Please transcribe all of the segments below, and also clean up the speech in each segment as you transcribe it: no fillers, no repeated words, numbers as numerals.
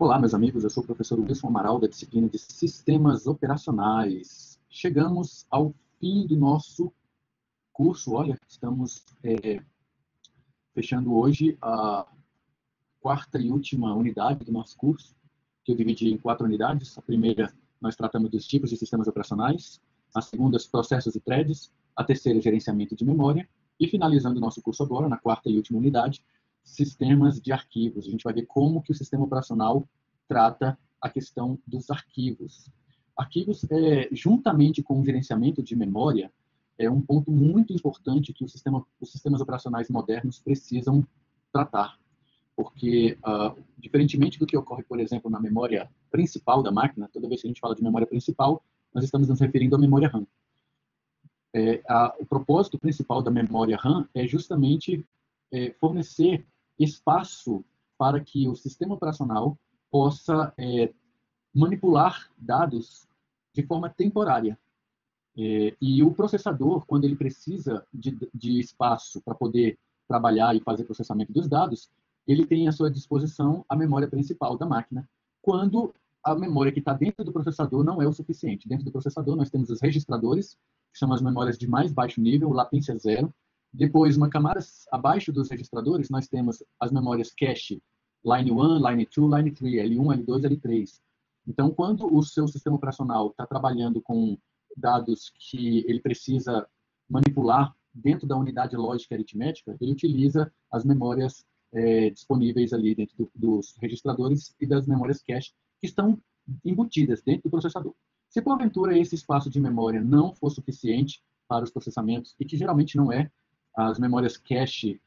Olá, meus amigos, eu sou o professor Wilson Amaral, da disciplina de Sistemas Operacionais. Chegamos ao fim do nosso curso. Olha, estamos fechando hoje a quarta e última unidade do nosso curso, que eu dividi em 4 unidades. A primeira, nós tratamos dos tipos de sistemas operacionais. A segunda, os processos e threads. A terceira, gerenciamento de memória. E finalizando o nosso curso agora, na quarta e última unidade, sistemas de arquivos. A gente vai ver como que o sistema operacional trata a questão dos arquivos. Arquivos, juntamente com o gerenciamento de memória, é um ponto muito importante que os sistemas operacionais modernos precisam tratar. Porque, diferentemente do que ocorre, por exemplo, na memória principal da máquina, toda vez que a gente fala de memória principal, nós estamos nos referindo à memória RAM. O propósito principal da memória RAM é justamente fornecer espaço para que o sistema operacional possa manipular dados de forma temporária. E o processador, quando ele precisa de espaço para poder trabalhar e fazer processamento dos dados, ele tem à sua disposição a memória principal da máquina, quando a memória que está dentro do processador não é o suficiente. Dentro do processador, nós temos os registradores, que são as memórias de mais baixo nível, latência zero. Depois, uma camada abaixo dos registradores, nós temos as memórias cache, line 1, line 2, line 3, L1, L2, L3. Então, quando o seu sistema operacional está trabalhando com dados que ele precisa manipular dentro da unidade lógica aritmética, ele utiliza as memórias disponíveis ali dentro dos registradores e das memórias cache que estão embutidas dentro do processador. Se porventura esse espaço de memória não for suficiente para os processamentos, e que geralmente não é, as memórias cache,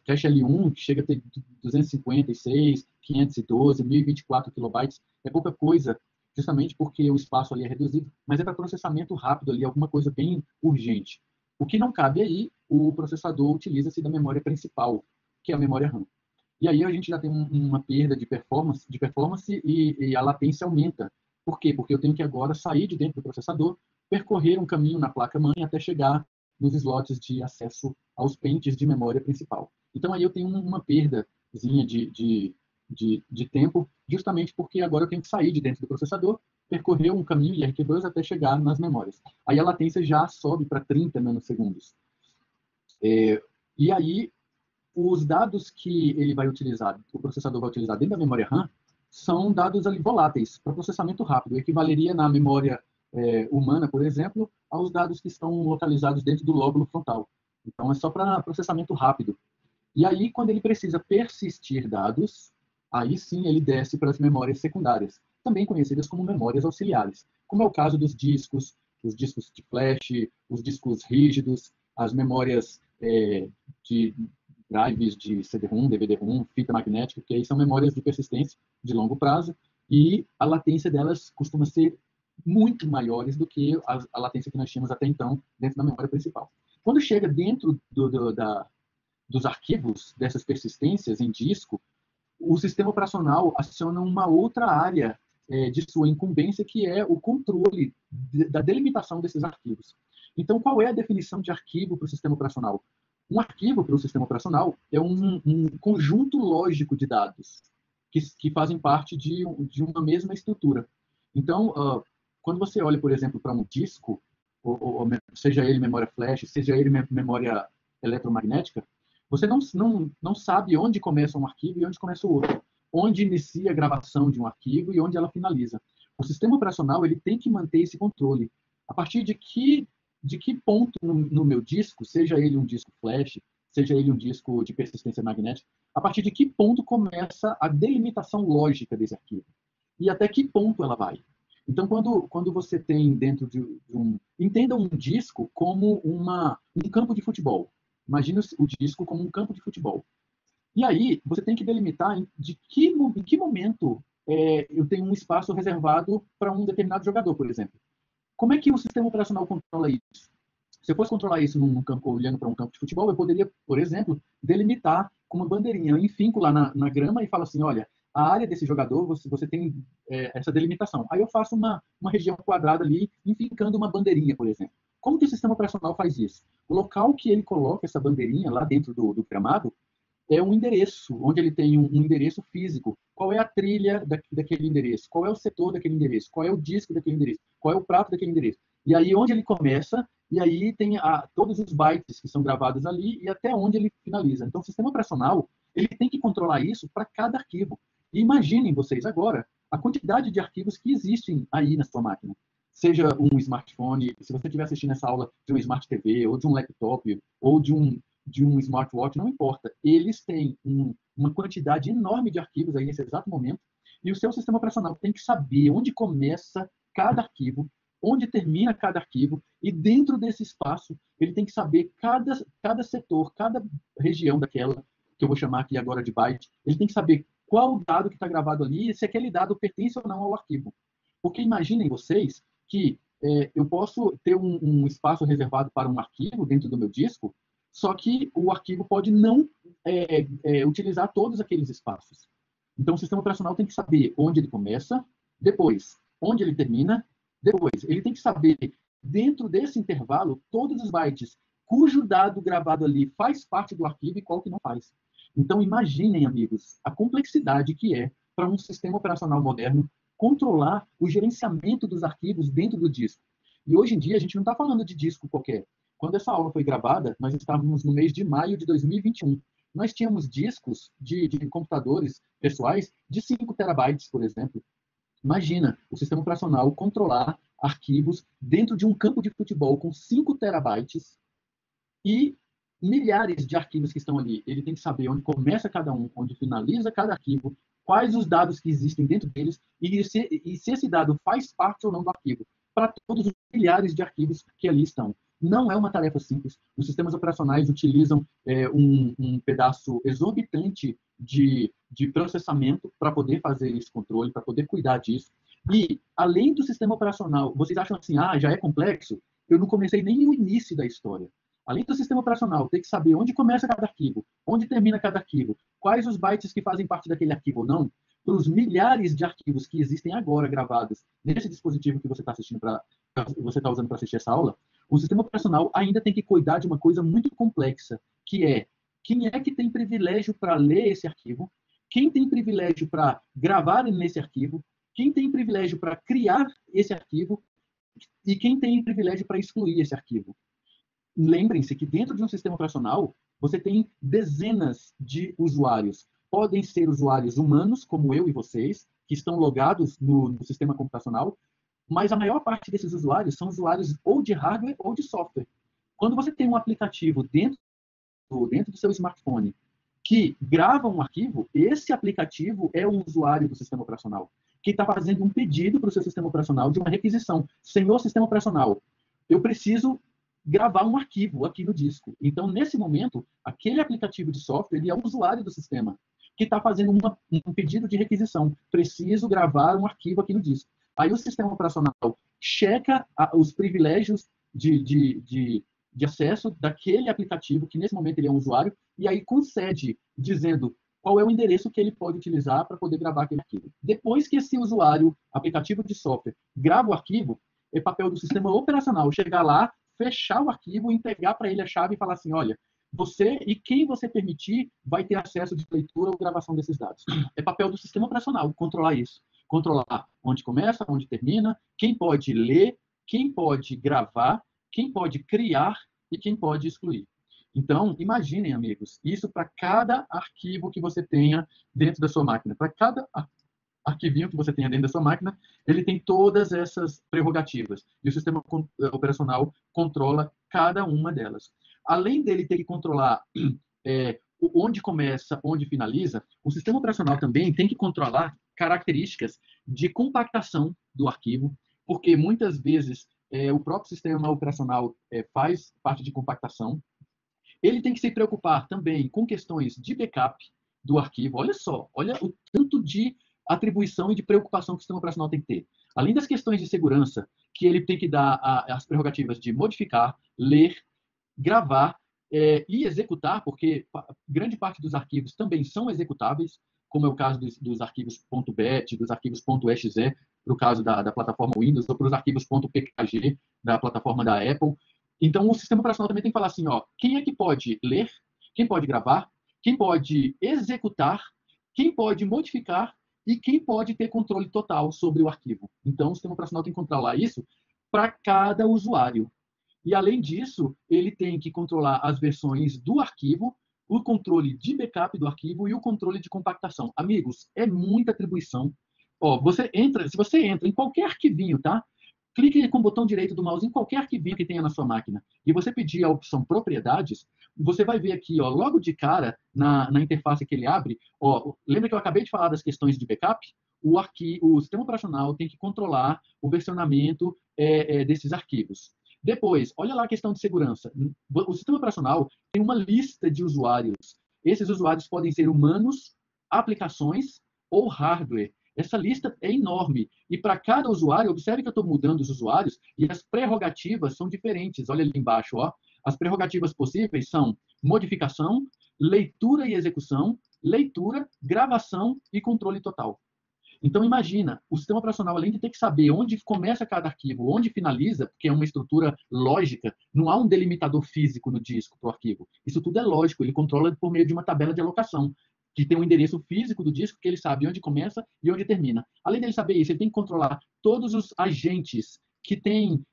cache L1 chega a ter 256, 512, 1024 kilobytes, é pouca coisa, justamente porque o espaço ali é reduzido, mas é para processamento rápido ali, alguma coisa bem urgente. O que não cabe aí, o processador utiliza-se da memória principal, que é a memória RAM. E aí a gente já tem uma perda de performance e a latência aumenta. Por quê? Porque eu tenho que agora sair de dentro do processador, percorrer um caminho na placa-mãe até chegar nos slots de acesso aos pentes de memória principal. Então aí eu tenho uma perdazinha de tempo, justamente porque agora eu tenho que sair de dentro do processador, percorrer um caminho IRQ2 até chegar nas memórias. Aí a latência já sobe para 30 nanosegundos. E aí os dados que ele vai utilizar, o processador vai utilizar dentro da memória RAM, são dados ali voláteis para processamento rápido. Equivaleria na memória humana, por exemplo, aos dados que estão localizados dentro do lóbulo frontal. Então, é só para processamento rápido. E aí, quando ele precisa persistir dados, aí sim ele desce para as memórias secundárias, também conhecidas como memórias auxiliares, como é o caso dos discos, os discos de flash, os discos rígidos, as memórias de drives de CD-ROM, DVD-ROM, fita magnética, que aí são memórias de persistência de longo prazo, e a latência delas costuma ser muito maiores do que a latência que nós tínhamos até então dentro da memória principal. Quando chega dentro dos arquivos dessas persistências em disco, o sistema operacional aciona uma outra área de sua incumbência, que é o controle da delimitação desses arquivos. Então, qual é a definição de arquivo para o sistema operacional? Um arquivo para o sistema operacional é um conjunto lógico de dados que fazem parte de uma mesma estrutura. Então, quando você olha, por exemplo, para um disco, seja ele memória flash, seja ele memória eletromagnética, você não sabe onde começa um arquivo e onde começa o outro, onde inicia a gravação de um arquivo e onde ela finaliza. O sistema operacional ele tem que manter esse controle. A partir de que ponto no meu disco, seja ele um disco flash, seja ele um disco de persistência magnética, a partir de que ponto começa a delimitação lógica desse arquivo? E até que ponto ela vai? Então, quando você tem dentro de um... Entenda um disco como um campo de futebol. Imagina o disco como um campo de futebol. E aí, você tem que delimitar em que momento eu tenho um espaço reservado para um determinado jogador, por exemplo. Como é que o sistema operacional controla isso? Se eu fosse controlar isso num campo, olhando para um campo de futebol, eu poderia, por exemplo, delimitar com uma bandeirinha. Eu enfinco lá na grama e falo assim, olha, a área desse jogador, você tem essa delimitação. Aí eu faço uma região quadrada ali, enfincando uma bandeirinha, por exemplo. Como que o sistema operacional faz isso? O local que ele coloca essa bandeirinha lá dentro do gramado é um endereço, onde ele tem um endereço físico. Qual é a trilha daquele endereço? Qual é o setor daquele endereço? Qual é o disco daquele endereço? Qual é o prato daquele endereço? E aí, onde ele começa, e aí tem todos os bytes que são gravados ali e até onde ele finaliza. Então, o sistema operacional ele tem que controlar isso para cada arquivo. E imaginem vocês agora a quantidade de arquivos que existem aí na sua máquina. Seja um smartphone, se você estiver assistindo essa aula de um Smart TV, ou de um laptop, ou de um smartwatch, não importa. Eles têm uma quantidade enorme de arquivos aí nesse exato momento, e o seu sistema operacional tem que saber onde começa cada arquivo, onde termina cada arquivo, e dentro desse espaço, ele tem que saber cada setor, cada região daquela, que eu vou chamar aqui agora de byte, ele tem que saber qual dado que está gravado ali e se aquele dado pertence ou não ao arquivo. Porque imaginem vocês que eu posso ter um espaço reservado para um arquivo dentro do meu disco, só que o arquivo pode não utilizar todos aqueles espaços. Então, o sistema operacional tem que saber onde ele começa, depois, onde ele termina, depois, ele tem que saber, dentro desse intervalo, todos os bytes cujo dado gravado ali faz parte do arquivo e qual que não faz. Então, imaginem, amigos, a complexidade que é para um sistema operacional moderno controlar o gerenciamento dos arquivos dentro do disco. E hoje em dia, a gente não está falando de disco qualquer. Quando essa aula foi gravada, nós estávamos no mês de maio de 2021. Nós tínhamos discos de computadores pessoais de 5 terabytes, por exemplo. Imagina o sistema operacional controlar arquivos dentro de um campo de futebol com 5 terabytes e milhares de arquivos que estão ali. Ele tem que saber onde começa cada um, onde finaliza cada arquivo, quais os dados que existem dentro deles e se esse dado faz parte ou não do arquivo, para todos os milhares de arquivos que ali estão. Não é uma tarefa simples. Os sistemas operacionais utilizam um pedaço exorbitante de processamento para poder fazer esse controle, para poder cuidar disso. E, além do sistema operacional, vocês acham assim, já é complexo? Eu não comecei nem no início da história. Além do sistema operacional, ter que saber onde começa cada arquivo, onde termina cada arquivo, quais os bytes que fazem parte daquele arquivo ou não, para os milhares de arquivos que existem agora gravados nesse dispositivo que você está assistindo você está usando para assistir essa aula, o sistema operacional ainda tem que cuidar de uma coisa muito complexa, que é quem é que tem privilégio para ler esse arquivo, quem tem privilégio para gravar nesse arquivo, quem tem privilégio para criar esse arquivo e quem tem privilégio para excluir esse arquivo. Lembrem-se que dentro de um sistema operacional, você tem dezenas de usuários. Podem ser usuários humanos, como eu e vocês, que estão logados no sistema computacional, mas a maior parte desses usuários são usuários ou de hardware ou de software. Quando você tem um aplicativo dentro do seu smartphone que grava um arquivo, esse aplicativo é o usuário do sistema operacional, que está fazendo um pedido para o seu sistema operacional de uma requisição. Senhor sistema operacional, eu preciso gravar um arquivo aqui no disco. Então, nesse momento, aquele aplicativo de software ele é o usuário do sistema, que está fazendo um pedido de requisição. Preciso gravar um arquivo aqui no disco. Aí o sistema operacional checa os privilégios de acesso daquele aplicativo, que nesse momento ele é um usuário, e aí concede, dizendo qual é o endereço que ele pode utilizar para poder gravar aquele arquivo. Depois que esse usuário, aplicativo de software, grava o arquivo, é papel do sistema operacional chegar lá, fechar o arquivo, entregar para ele a chave e falar assim, olha, você e quem você permitir vai ter acesso de leitura ou gravação desses dados. É papel do sistema operacional controlar isso. Controlar onde começa, onde termina, quem pode ler, quem pode gravar, quem pode criar e quem pode excluir. Então, imaginem, amigos, isso para cada arquivo que você tenha dentro da sua máquina. Para cada arquivinho que você tenha dentro da sua máquina, ele tem todas essas prerrogativas. E o sistema operacional controla cada uma delas. Além dele ter que controlar onde começa, onde finaliza, o sistema operacional também tem que controlar características de compactação do arquivo, porque muitas vezes o próprio sistema operacional faz parte de compactação. Ele tem que se preocupar também com questões de backup do arquivo. Olha só, olha o tanto de atribuição e de preocupação que o sistema operacional tem que ter. Além das questões de segurança, que ele tem que dar as prerrogativas de modificar, ler, gravar e executar, porque grande parte dos arquivos também são executáveis, como é o caso dos arquivos .bat, dos arquivos .exe, para o caso da plataforma Windows, ou para os arquivos .pkg da plataforma da Apple. Então, o sistema operacional também tem que falar assim, quem é que pode ler, quem pode gravar, quem pode executar, quem pode modificar e quem pode ter controle total sobre o arquivo. Então, o sistema operacional tem que controlar isso para cada usuário. E, além disso, ele tem que controlar as versões do arquivo, o controle de backup do arquivo e o controle de compactação. Amigos, é muita atribuição. Ó, se você entra em qualquer arquivinho, tá? Clique com o botão direito do mouse em qualquer arquivinho que tenha na sua máquina e você pedir a opção propriedades, você vai ver aqui, ó, logo de cara, na interface que ele abre, ó, lembra que eu acabei de falar das questões de backup? O sistema operacional tem que controlar o versionamento desses arquivos. Depois, olha lá a questão de segurança. O sistema operacional tem uma lista de usuários. Esses usuários podem ser humanos, aplicações ou hardware. Essa lista é enorme. E para cada usuário, observe que eu estou mudando os usuários e as prerrogativas são diferentes. Olha ali embaixo. Ó. As prerrogativas possíveis são modificação, leitura e execução, leitura, gravação e controle total. Então, imagina, o sistema operacional, além de ter que saber onde começa cada arquivo, onde finaliza, porque é uma estrutura lógica, não há um delimitador físico no disco para o arquivo. Isso tudo é lógico, ele controla por meio de uma tabela de alocação, que tem um endereço físico do disco, que ele sabe onde começa e onde termina. Além dele saber isso, ele tem que controlar todos os agentes que têm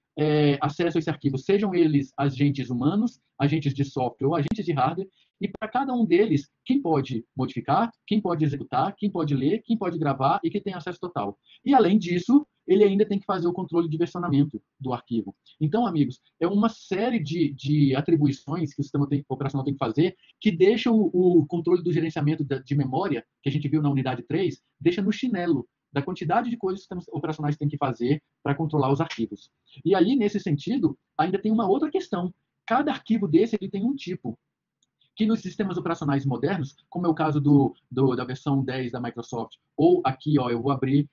acesso a esse arquivo, sejam eles agentes humanos, agentes de software ou agentes de hardware, e para cada um deles, quem pode modificar, quem pode executar, quem pode ler, quem pode gravar e quem tem acesso total. E, além disso, ele ainda tem que fazer o controle de versionamento do arquivo. Então, amigos, é uma série de atribuições que o sistema operacional tem que fazer que deixa o controle do gerenciamento de memória, que a gente viu na unidade 3, deixa no chinelo da quantidade de coisas que os sistemas operacionais têm que fazer para controlar os arquivos. E aí, nesse sentido, ainda tem uma outra questão. Cada arquivo desse ele tem um tipo, que nos sistemas operacionais modernos, como é o caso da versão 10 da Microsoft, ou aqui, ó, eu vou abrir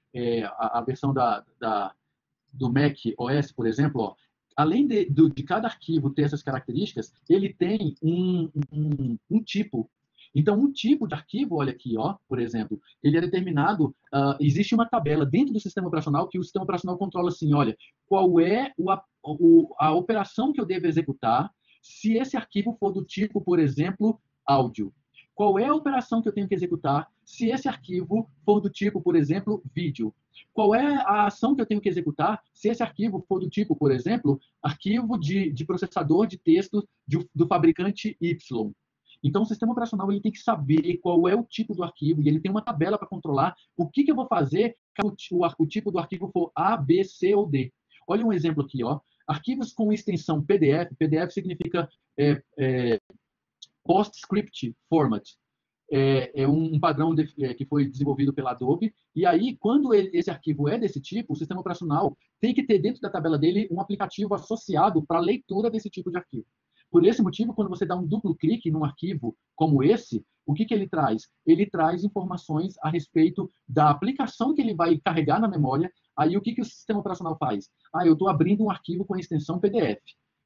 a versão do Mac OS, por exemplo, ó, além de cada arquivo ter essas características, ele tem um tipo. Então, um tipo de arquivo, olha aqui, ó, por exemplo, ele é determinado, existe uma tabela dentro do sistema operacional que o sistema operacional controla assim, olha, qual é a operação que eu devo executar se esse arquivo for do tipo, por exemplo, áudio. Qual é a operação que eu tenho que executar se esse arquivo for do tipo, por exemplo, vídeo? Qual é a ação que eu tenho que executar se esse arquivo for do tipo, por exemplo, arquivo de processador de texto do fabricante Y? Então, o sistema operacional ele tem que saber qual é o tipo do arquivo e ele tem uma tabela para controlar o que eu vou fazer caso o tipo do arquivo for A, B, C ou D. Olha um exemplo aqui, ó. Arquivos com extensão PDF, PDF significa PostScript Format, é um padrão que foi desenvolvido pela Adobe, e aí, quando esse arquivo é desse tipo, o sistema operacional tem que ter dentro da tabela dele um aplicativo associado para a leitura desse tipo de arquivo. Por esse motivo, quando você dá um duplo clique num arquivo como esse, o que ele traz? Ele traz informações a respeito da aplicação que ele vai carregar na memória. Aí, o que o sistema operacional faz? Eu estou abrindo um arquivo com a extensão PDF,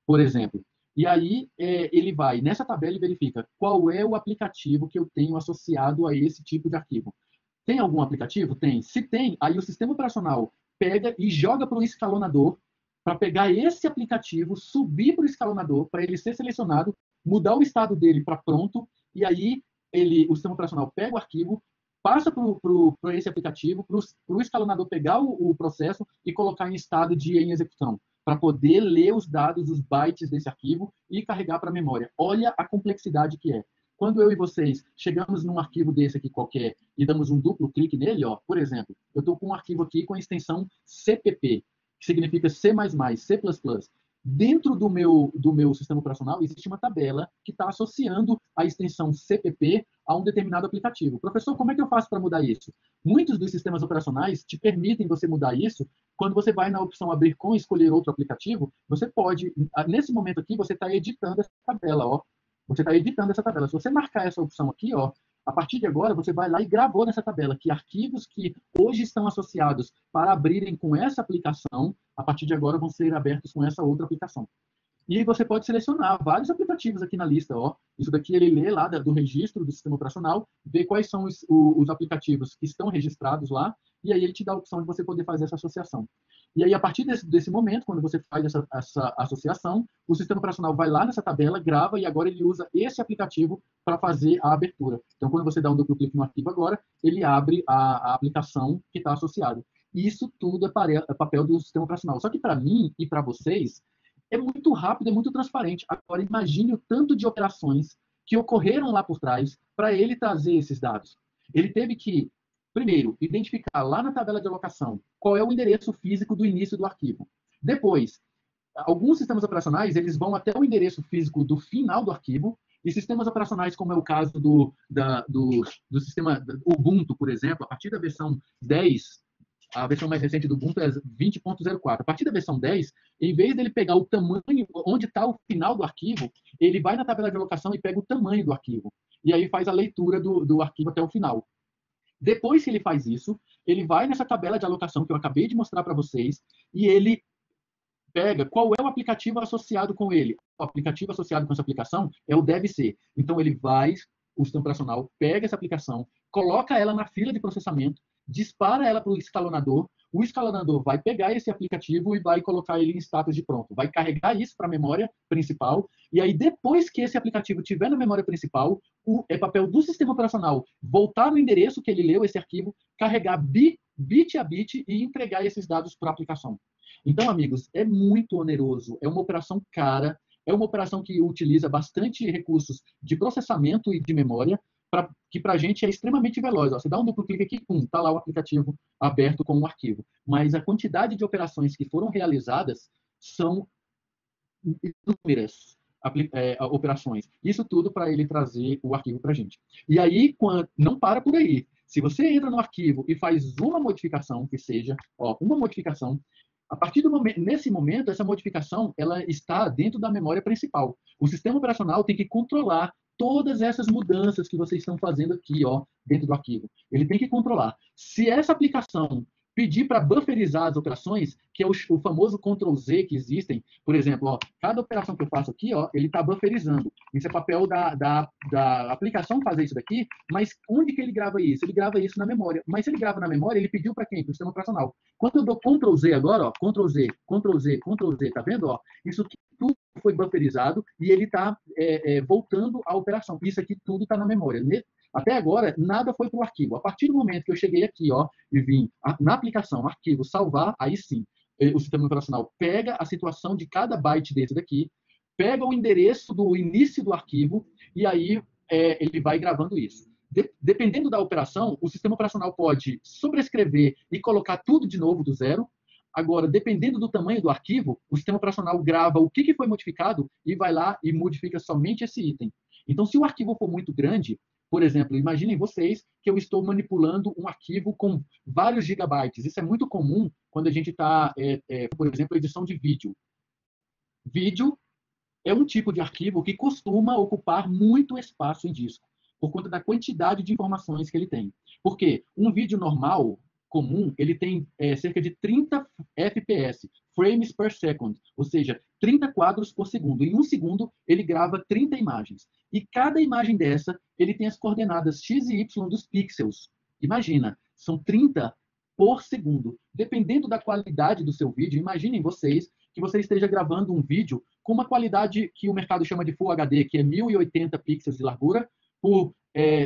por exemplo. E aí, ele vai nessa tabela e verifica qual é o aplicativo que eu tenho associado a esse tipo de arquivo. Tem algum aplicativo? Tem. Se tem, aí o sistema operacional pega e joga para o escalonador para pegar esse aplicativo, subir para o escalonador, para ele ser selecionado, mudar o estado dele para pronto, e aí o sistema operacional pega o arquivo, passa para esse aplicativo, para o escalonador pegar o processo e colocar em estado em execução, para poder ler os dados, os bytes desse arquivo e carregar para a memória. Olha a complexidade que é. Quando eu e vocês chegamos num arquivo desse aqui qualquer e damos um duplo clique nele, ó, por exemplo, eu estou com um arquivo aqui com a extensão CPP, que significa C++, C++. Dentro do meu sistema operacional existe uma tabela que está associando a extensão CPP a um determinado aplicativo. Professor, como é que eu faço para mudar isso? Muitos dos sistemas operacionais te permitem você mudar isso. Quando você vai na opção abrir com escolher outro aplicativo, você pode, nesse momento aqui, você está editando essa tabela, ó. Você está editando essa tabela. Se você marcar essa opção aqui, ó, a partir de agora, você vai lá e gravou nessa tabela que arquivos que hoje estão associados para abrirem com essa aplicação, a partir de agora vão ser abertos com essa outra aplicação. E aí você pode selecionar vários aplicativos aqui na lista. Ó. Isso daqui ele lê lá do registro do sistema operacional, vê quais são os aplicativos que estão registrados lá, e aí ele te dá a opção de você poder fazer essa associação. E aí, a partir desse momento, quando você faz essa associação, o sistema operacional vai lá nessa tabela, grava, e agora ele usa esse aplicativo para fazer a abertura. Então, quando você dá um duplo clique no arquivo agora, ele abre a aplicação que está associada. E isso tudo é papel do sistema operacional. Só que para mim e para vocês, é muito rápido, é muito transparente. Agora, imagine o tanto de operações que ocorreram lá por trás para ele trazer esses dados. Ele teve que, primeiro, identificar lá na tabela de alocação qual é o endereço físico do início do arquivo. Depois, alguns sistemas operacionais eles vão até o endereço físico do final do arquivo, e sistemas operacionais, como é o caso do sistema Ubuntu, por exemplo, a partir da versão 10, a versão mais recente do Ubuntu é 20.04. A partir da versão 10, em vez dele pegar o tamanho, onde está o final do arquivo, ele vai na tabela de alocação e pega o tamanho do arquivo. E aí faz a leitura do arquivo até o final. Depois que ele faz isso, ele vai nessa tabela de alocação que eu acabei de mostrar para vocês e ele pega qual é o aplicativo associado com ele. O aplicativo associado com essa aplicação é o DevC. Então, ele vai, o sistema operacional pega essa aplicação, coloca ela na fila de processamento, dispara ela para o escalonador vai pegar esse aplicativo e vai colocar ele em status de pronto. Vai carregar isso para a memória principal, e aí depois que esse aplicativo estiver na memória principal, é papel do sistema operacional voltar no endereço que ele leu esse arquivo, carregar bit a bit e entregar esses dados para a aplicação. Então, amigos, é muito oneroso, é uma operação cara, é uma operação que utiliza bastante recursos de processamento e de memória, que para a gente é extremamente veloz. Ó, você dá um duplo clique aqui, está lá o aplicativo aberto com o arquivo. Mas a quantidade de operações que foram realizadas são inúmeras operações. Isso tudo para ele trazer o arquivo para a gente. E aí, não para por aí. Se você entra no arquivo e faz uma modificação, que seja uma modificação, a partir do momento, nesse momento, essa modificação ela está dentro da memória principal. O sistema operacional tem que controlar todas essas mudanças que vocês estão fazendo aqui, dentro do arquivo. Ele tem que controlar. Se essa aplicação pedir para bufferizar as operações, que é o famoso Ctrl+Z que existem, por exemplo, cada operação que eu faço aqui, ele está bufferizando. Isso é papel da aplicação fazer isso daqui, mas onde que ele grava isso? Ele grava isso na memória. Mas se ele grava na memória, ele pediu para quem? Para o sistema operacional. Quando eu dou Ctrl+Z agora, Ctrl+Z, Ctrl+Z, Ctrl+Z, tá vendo? Isso tudo foi bufferizado e ele está voltando à operação. Isso aqui tudo está na memória. Até agora, nada foi para o arquivo. A partir do momento que eu cheguei aqui e vim na aplicação, arquivo, salvar, aí sim, o sistema operacional pega a situação de cada byte desse daqui, pega o endereço do início do arquivo e aí ele vai gravando isso. Dependendo da operação, o sistema operacional pode sobrescrever e colocar tudo de novo do zero. Agora, dependendo do tamanho do arquivo, o sistema operacional grava o que foi modificado e vai lá e modifica somente esse item. Então, se o arquivo for muito grande, por exemplo, imaginem vocês que eu estou manipulando um arquivo com vários gigabytes. Isso é muito comum quando a gente está, por exemplo, edição de vídeo. Vídeo é um tipo de arquivo que costuma ocupar muito espaço em disco, por conta da quantidade de informações que ele tem. Porque um vídeo normal, comum, ele tem cerca de 30 FPS, frames per second, ou seja, 30 quadros por segundo. Em um segundo, ele grava 30 imagens. E cada imagem dessa, ele tem as coordenadas x e y dos pixels. Imagina, são 30 por segundo. Dependendo da qualidade do seu vídeo, imaginem vocês que você esteja gravando um vídeo com uma qualidade que o mercado chama de Full HD, que é 1080 pixels de largura por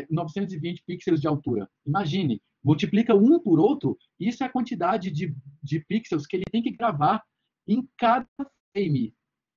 920 pixels de altura. Imagine, multiplica um por outro, isso é a quantidade de pixels que ele tem que gravar em cada frame.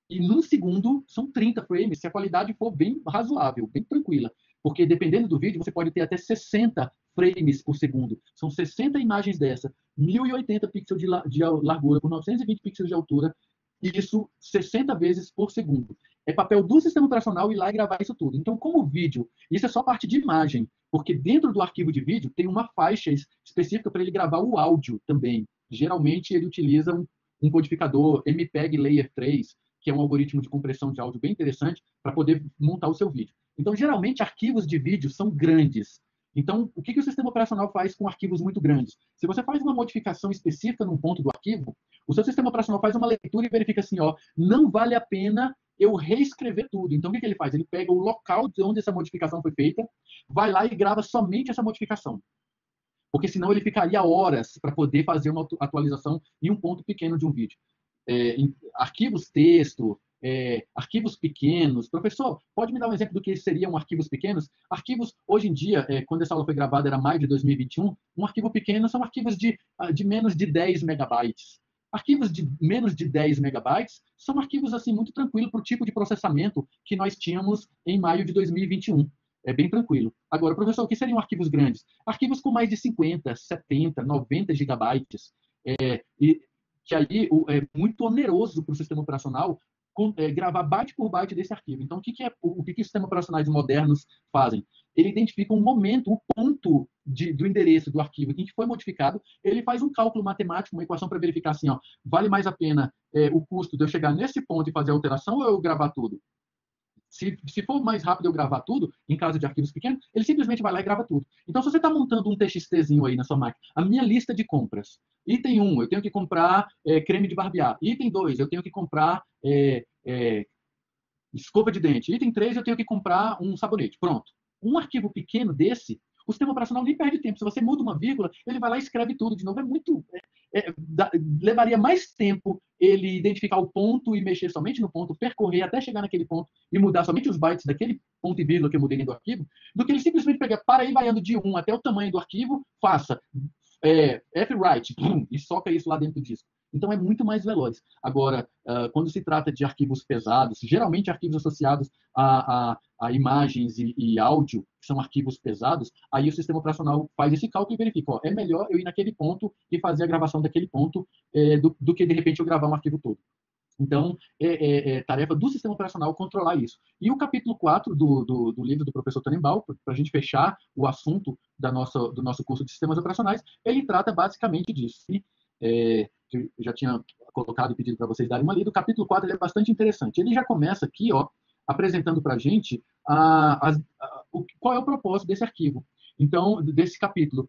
E num segundo, são 30 frames, se a qualidade for bem razoável, bem tranquila. Porque dependendo do vídeo, você pode ter até 60 frames por segundo. São 60 imagens dessa, 1080 pixels de largura por 920 pixels de altura, e isso 60 vezes por segundo. É papel do sistema operacional ir lá e gravar isso tudo. Então, como vídeo, isso é só parte de imagem, porque dentro do arquivo de vídeo tem uma faixa específica para ele gravar o áudio também. Geralmente, ele utiliza um codificador MPEG Layer 3, que é um algoritmo de compressão de áudio bem interessante, para poder montar o seu vídeo. Então, geralmente, arquivos de vídeo são grandes. Então, o que o sistema operacional faz com arquivos muito grandes? Se você faz uma modificação específica num ponto do arquivo, o seu sistema operacional faz uma leitura e verifica assim, não vale a pena eu reescrever tudo. Então, o que ele faz? Ele pega o local de onde essa modificação foi feita, vai lá e grava somente essa modificação. porque senão ele ficaria horas para poder fazer uma atualização em um ponto pequeno de um vídeo. Arquivos texto, arquivos pequenos. Professor, pode me dar um exemplo do que seriam arquivos pequenos? Arquivos, hoje em dia, quando essa aula foi gravada, era maio de 2021, um arquivo pequeno são arquivos de menos de 10 megabytes. Arquivos de menos de 10 megabytes são arquivos assim muito tranquilos para o tipo de processamento que nós tínhamos em maio de 2021. É bem tranquilo. Agora, professor, o que seriam arquivos grandes? Arquivos com mais de 50, 70, 90 gigabytes. E que aí é muito oneroso para o sistema operacional gravar byte por byte desse arquivo. Então, o que os sistemas operacionais modernos fazem? Ele identifica um momento, o ponto do endereço do arquivo em que foi modificado, ele faz um cálculo matemático, uma equação para verificar assim, ó, vale mais a pena o custo de eu chegar nesse ponto e fazer a alteração ou eu gravar tudo? Se for mais rápido eu gravar tudo, em caso de arquivos pequenos, ele simplesmente vai lá e grava tudo. Então, se você está montando um TXTzinho aí na sua máquina, a minha lista de compras, item 1, eu tenho que comprar creme de barbear. Item 2, eu tenho que comprar escova de dente. Item 3, eu tenho que comprar um sabonete. Pronto. Um arquivo pequeno desse, o sistema operacional nem perde tempo. Se você muda uma vírgula, ele vai lá e escreve tudo de novo. Levaria mais tempo ele identificar o ponto e mexer somente no ponto, percorrer até chegar naquele ponto e mudar somente os bytes daquele ponto e vírgula que eu mudei dentro do arquivo, do que ele simplesmente pegar, para aí variando de 1 até o tamanho do arquivo, faça F-write, e soca isso lá dentro do disco. Então, é muito mais veloz. Agora, quando se trata de arquivos pesados, geralmente arquivos associados a imagens e áudio, que são arquivos pesados, aí o sistema operacional faz esse cálculo e verifica, ó, é melhor eu ir naquele ponto e fazer a gravação daquele ponto do que, de repente, eu gravar um arquivo todo. Então, é tarefa do sistema operacional controlar isso. E o capítulo 4 do livro do professor Tannenbaum, para a gente fechar o assunto do nosso curso de sistemas operacionais, ele trata basicamente disso. Eu já tinha colocado e pedido para vocês darem uma lida. O capítulo 4 ele é bastante interessante. Ele já começa aqui, ó, apresentando para a gente qual é o propósito desse arquivo. Então, desse capítulo.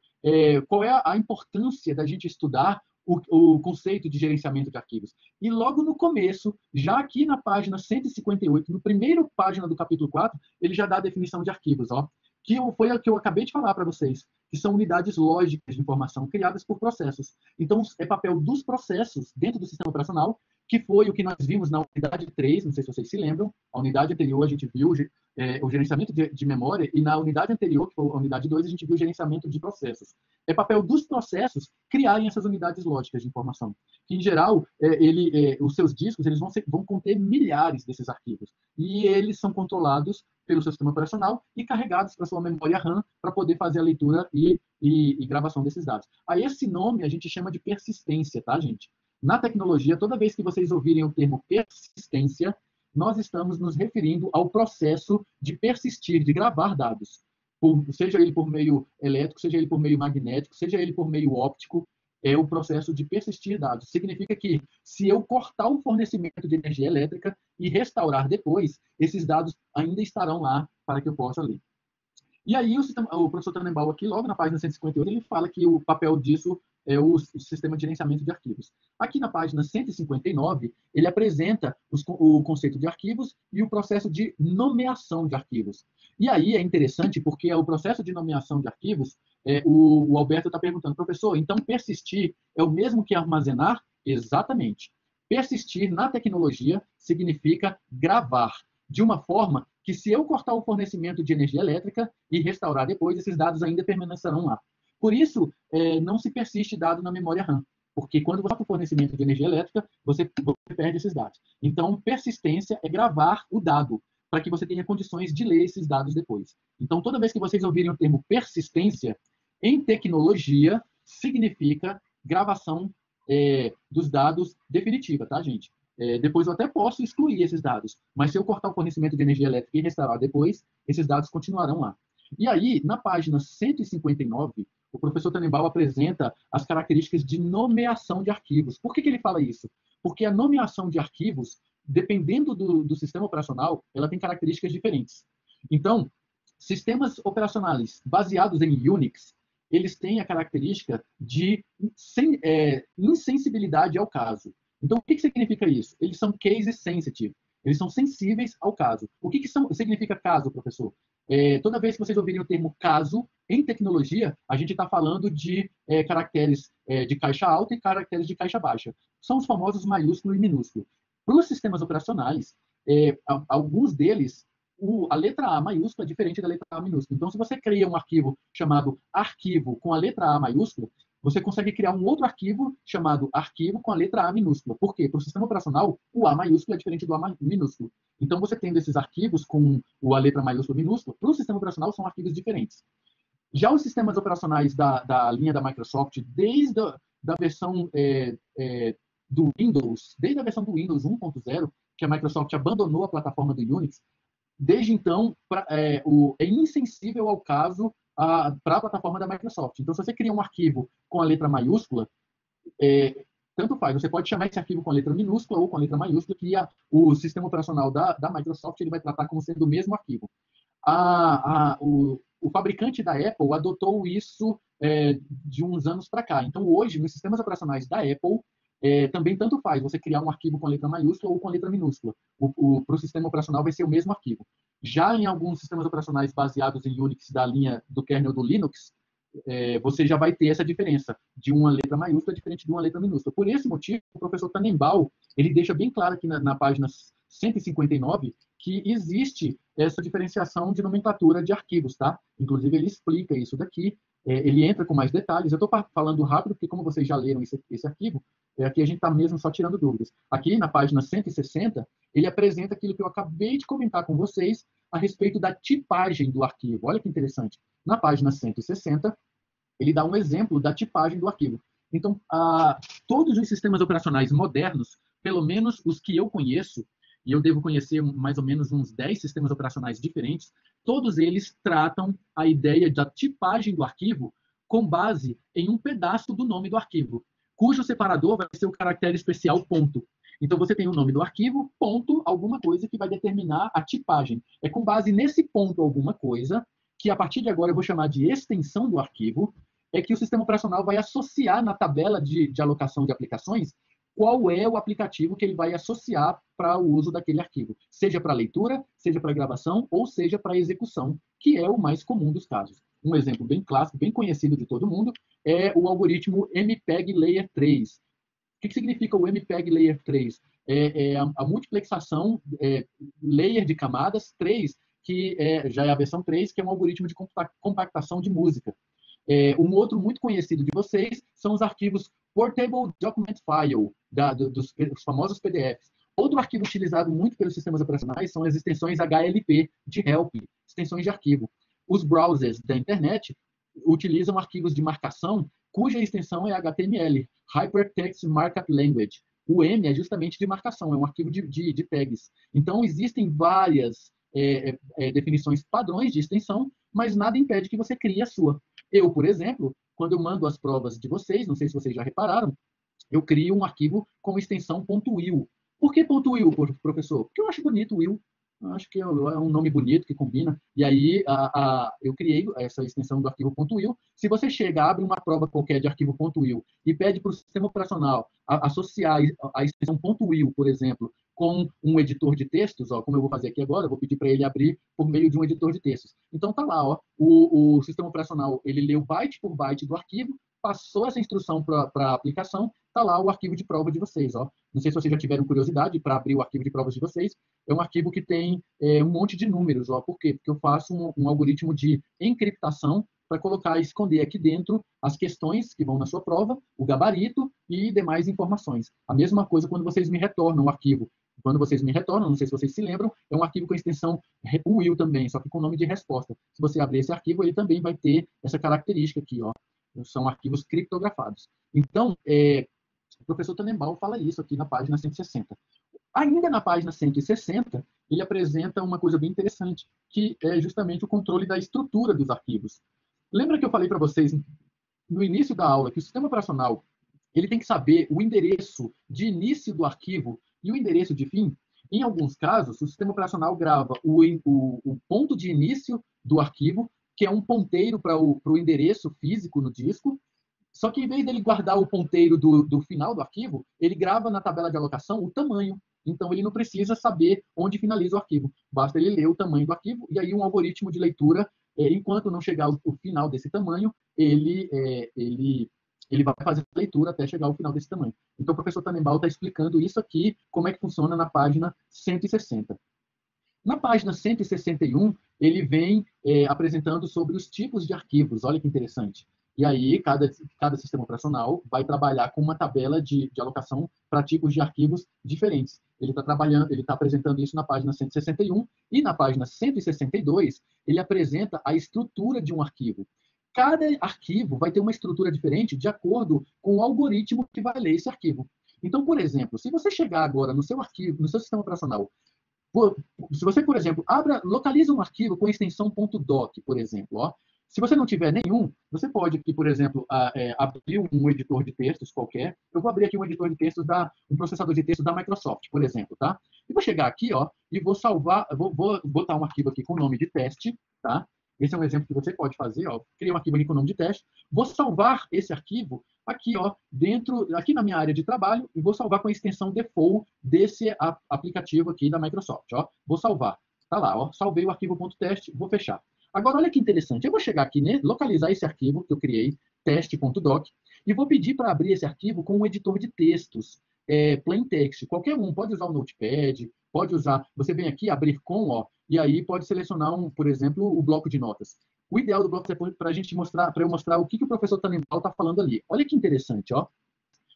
Qual é a importância da gente estudar o conceito de gerenciamento de arquivos. E logo no começo, já aqui na página 158, no primeiro página do capítulo 4, ele já dá a definição de arquivos, ó, que foi o que eu acabei de falar para vocês, que são unidades lógicas de informação criadas por processos. Então, é papel dos processos dentro do sistema operacional, que foi o que nós vimos na unidade 3, não sei se vocês se lembram, a unidade anterior a gente viu o gerenciamento de memória, e na unidade anterior, que foi a unidade 2, a gente viu o gerenciamento de processos. É papel dos processos criarem essas unidades lógicas de informação, que, em geral, os seus discos eles vão conter milhares desses arquivos, e eles são controlados pelo seu sistema operacional e carregados para sua memória RAM para poder fazer a leitura e gravação desses dados. A esse nome a gente chama de persistência, tá, gente? Na tecnologia, toda vez que vocês ouvirem o termo persistência, nós estamos nos referindo ao processo de persistir, de gravar dados. Seja ele por meio elétrico, seja ele por meio magnético, seja ele por meio óptico, é o processo de persistir dados. Significa que, se eu cortar o fornecimento de energia elétrica e restaurar depois, esses dados ainda estarão lá para que eu possa ler. E aí o professor Tannenbaum aqui, logo na página 158, ele fala que o papel disso é o sistema de gerenciamento de arquivos. Aqui na página 159, ele apresenta o conceito de arquivos e o processo de nomeação de arquivos. E aí é interessante porque o processo de nomeação de arquivos, o Alberto está perguntando, professor, então persistir é o mesmo que armazenar? Exatamente. Persistir na tecnologia significa gravar de uma forma que, se eu cortar o fornecimento de energia elétrica e restaurar depois, esses dados ainda permanecerão lá. Por isso, não se persiste dado na memória RAM, porque quando você corta o fornecimento de energia elétrica, você perde esses dados. Então, persistência é gravar o dado, para que você tenha condições de ler esses dados depois. Então, toda vez que vocês ouvirem o termo persistência, em tecnologia, significa gravação dos dados definitiva, tá, gente? Depois eu até posso excluir esses dados, mas se eu cortar o fornecimento de energia elétrica e restaurar depois, esses dados continuarão lá. E aí, na página 159, o professor Tannenbaum apresenta as características de nomeação de arquivos. Por que ele fala isso? Porque a nomeação de arquivos, dependendo do sistema operacional, ela tem características diferentes. Então, sistemas operacionais baseados em Unix, eles têm a característica de insensibilidade ao caso. Então, o que significa isso? Eles são case sensitive. Eles são sensíveis ao caso. O que significa caso, professor? Toda vez que vocês ouvirem o termo caso, em tecnologia, a gente está falando de caracteres de caixa alta e caracteres de caixa baixa. São os famosos maiúsculo e minúsculo. Para os sistemas operacionais, alguns deles, a letra A maiúscula é diferente da letra A minúscula. Então, se você cria um arquivo chamado arquivo com a letra A maiúscula, você consegue criar um outro arquivo chamado arquivo com a letra A minúscula. Por quê? Para o sistema operacional, o A maiúsculo é diferente do A minúsculo. Então, você tendo esses arquivos com a letra maiúscula e minúscula, para o sistema operacional são arquivos diferentes. Já os sistemas operacionais da linha da Microsoft, desde a versão do Windows, desde a versão do Windows 1.0, que a Microsoft abandonou a plataforma do Unix, desde então é insensível ao caso para a plataforma da Microsoft. Então, se você cria um arquivo com a letra maiúscula, tanto faz. Você pode chamar esse arquivo com a letra minúscula ou com a letra maiúscula, que o sistema operacional da Microsoft ele vai tratar como sendo o mesmo arquivo. O fabricante da Apple adotou isso de uns anos para cá. Então, hoje, nos sistemas operacionais da Apple, também tanto faz você criar um arquivo com a letra maiúscula ou com a letra minúscula. Para o sistema operacional vai ser o mesmo arquivo. Já em alguns sistemas operacionais baseados em Unix da linha do kernel do Linux, você já vai ter essa diferença de uma letra maiúscula diferente de uma letra minúscula. Por esse motivo, o professor Tannenbaum ele deixa bem claro aqui na página 159 que existe essa diferenciação de nomenclatura de arquivos, tá? Inclusive, ele explica isso daqui, ele entra com mais detalhes. Eu estou falando rápido, porque como vocês já leram esse arquivo, aqui a gente está mesmo só tirando dúvidas. Aqui, na página 160, ele apresenta aquilo que eu acabei de comentar com vocês a respeito da tipagem do arquivo. Olha que interessante. Na página 160, ele dá um exemplo da tipagem do arquivo. Então, todos os sistemas operacionais modernos, pelo menos os que eu conheço, e eu devo conhecer mais ou menos uns 10 sistemas operacionais diferentes, todos eles tratam a ideia da tipagem do arquivo com base em um pedaço do nome do arquivo, cujo separador vai ser o caractere especial ponto. Então, você tem o nome do arquivo, ponto, alguma coisa que vai determinar a tipagem. É com base nesse ponto alguma coisa, que a partir de agora eu vou chamar de extensão do arquivo, é que o sistema operacional vai associar na tabela de alocação de aplicações qual é o aplicativo que ele vai associar para o uso daquele arquivo, seja para leitura, seja para gravação ou seja para execução, que é o mais comum dos casos. Um exemplo bem clássico, bem conhecido de todo mundo, é o algoritmo MPEG Layer 3. O que significa o MPEG Layer 3? É a multiplexação layer de camadas 3, que já é a versão 3, que é um algoritmo de compactação de música. Um outro muito conhecido de vocês são os arquivos Portable Document File, dos famosos PDFs. Outro arquivo utilizado muito pelos sistemas operacionais são as extensões HLP, de help, extensões de arquivo. Os browsers da internet utilizam arquivos de marcação cuja extensão é HTML, Hypertext Markup Language. O M é justamente de marcação, é um arquivo de tags. Então, existem várias definições padrões de extensão, mas nada impede que você crie a sua. Eu, por exemplo, quando eu mando as provas de vocês, não sei se vocês já repararam, eu crio um arquivo com extensão .will. Por que .will, professor? Porque eu acho bonito will. Eu acho que é um nome bonito que combina. E aí eu criei essa extensão do arquivo .will. Se você chega, abre uma prova qualquer de arquivo .will e pede para o sistema operacional associar a extensão .will, por exemplo, com um editor de textos, como eu vou fazer aqui agora, eu vou pedir para ele abrir por meio de um editor de textos. Então tá lá, o sistema operacional ele leu byte por byte do arquivo, passou essa instrução para a aplicação, está lá o arquivo de prova de vocês. Não sei se vocês já tiveram curiosidade para abrir o arquivo de provas de vocês. É um arquivo que tem um monte de números. Por quê? Porque eu faço um algoritmo de encriptação para colocar e esconder aqui dentro as questões que vão na sua prova, o gabarito e demais informações. A mesma coisa quando vocês me retornam o arquivo. Quando vocês me retornam, não sei se vocês se lembram, é um arquivo com extensão will também, só que com nome de resposta. Se você abrir esse arquivo, ele também vai ter essa característica aqui. São arquivos criptografados. Então, o professor Tannenbaum fala isso aqui na página 160. Ainda na página 160, ele apresenta uma coisa bem interessante, que é justamente o controle da estrutura dos arquivos. Lembra que eu falei para vocês no início da aula que o sistema operacional ele tem que saber o endereço de início do arquivo e o endereço de fim? Em alguns casos, o sistema operacional grava o ponto de início do arquivo, que é um ponteiro para o endereço físico no disco, só que em vez dele guardar o ponteiro do final do arquivo, ele grava na tabela de alocação o tamanho. Então, ele não precisa saber onde finaliza o arquivo. Basta ele ler o tamanho do arquivo, e aí um algoritmo de leitura, enquanto não chegar ao final desse tamanho, ele vai fazer a leitura até chegar ao final desse tamanho. Então, o professor Tannenbaum está explicando isso aqui, como é que funciona na página 160. Na página 161, ele vem apresentando sobre os tipos de arquivos. Olha que interessante. E aí, cada sistema operacional vai trabalhar com uma tabela de alocação para tipos de arquivos diferentes. Ele está apresentando isso na página 161, e na página 162, ele apresenta a estrutura de um arquivo. Cada arquivo vai ter uma estrutura diferente de acordo com o algoritmo que vai ler esse arquivo. Então, por exemplo, se você chegar agora no seu arquivo, no seu sistema operacional, se você, por exemplo, localiza um arquivo com a extensão .doc, por exemplo, ó, se você não tiver nenhum, você pode aqui, por exemplo, abrir um editor de textos qualquer. Eu vou abrir aqui um editor de textos, um processador de texto da Microsoft, por exemplo, tá? E vou chegar aqui, ó, e vou salvar, vou botar um arquivo aqui com o nome de teste, tá? Esse é um exemplo que você pode fazer, ó. Cria um arquivo aqui com o nome de teste. Vou salvar esse arquivo aqui, ó, aqui na minha área de trabalho, e vou salvar com a extensão default desse aplicativo aqui da Microsoft, ó. Vou salvar. Tá lá, ó. Salvei o arquivo.teste, vou fechar. Agora, olha que interessante. Eu vou chegar aqui, né, localizar esse arquivo que eu criei, teste.doc, e vou pedir para abrir esse arquivo com um editor de textos, plain text. Qualquer um, pode usar o Notepad, pode usar. Você vem aqui, abrir com, ó, e aí pode selecionar, por exemplo, o bloco de notas. O ideal do bloco é para a gente mostrar, para eu mostrar o que o professor Tannenbaum está falando ali. Olha que interessante, ó.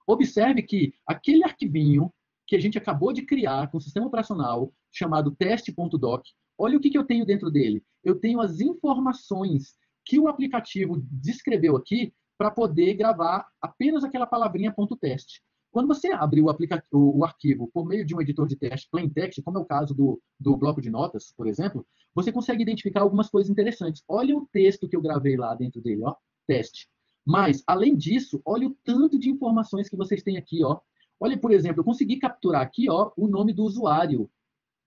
Observe que aquele arquivinho que a gente acabou de criar com o sistema operacional chamado teste.doc, olha o que eu tenho dentro dele. Eu tenho as informações que o aplicativo descreveu aqui para poder gravar apenas aquela palavrinha .teste. Quando você abre o arquivo por meio de um editor de teste plain text, como é o caso do bloco de notas, por exemplo, você consegue identificar algumas coisas interessantes. Olha o texto que eu gravei lá dentro dele, ó, teste. Mas, além disso, olha o tanto de informações que vocês têm aqui, ó. Olha, por exemplo, eu consegui capturar aqui, ó, o nome do usuário.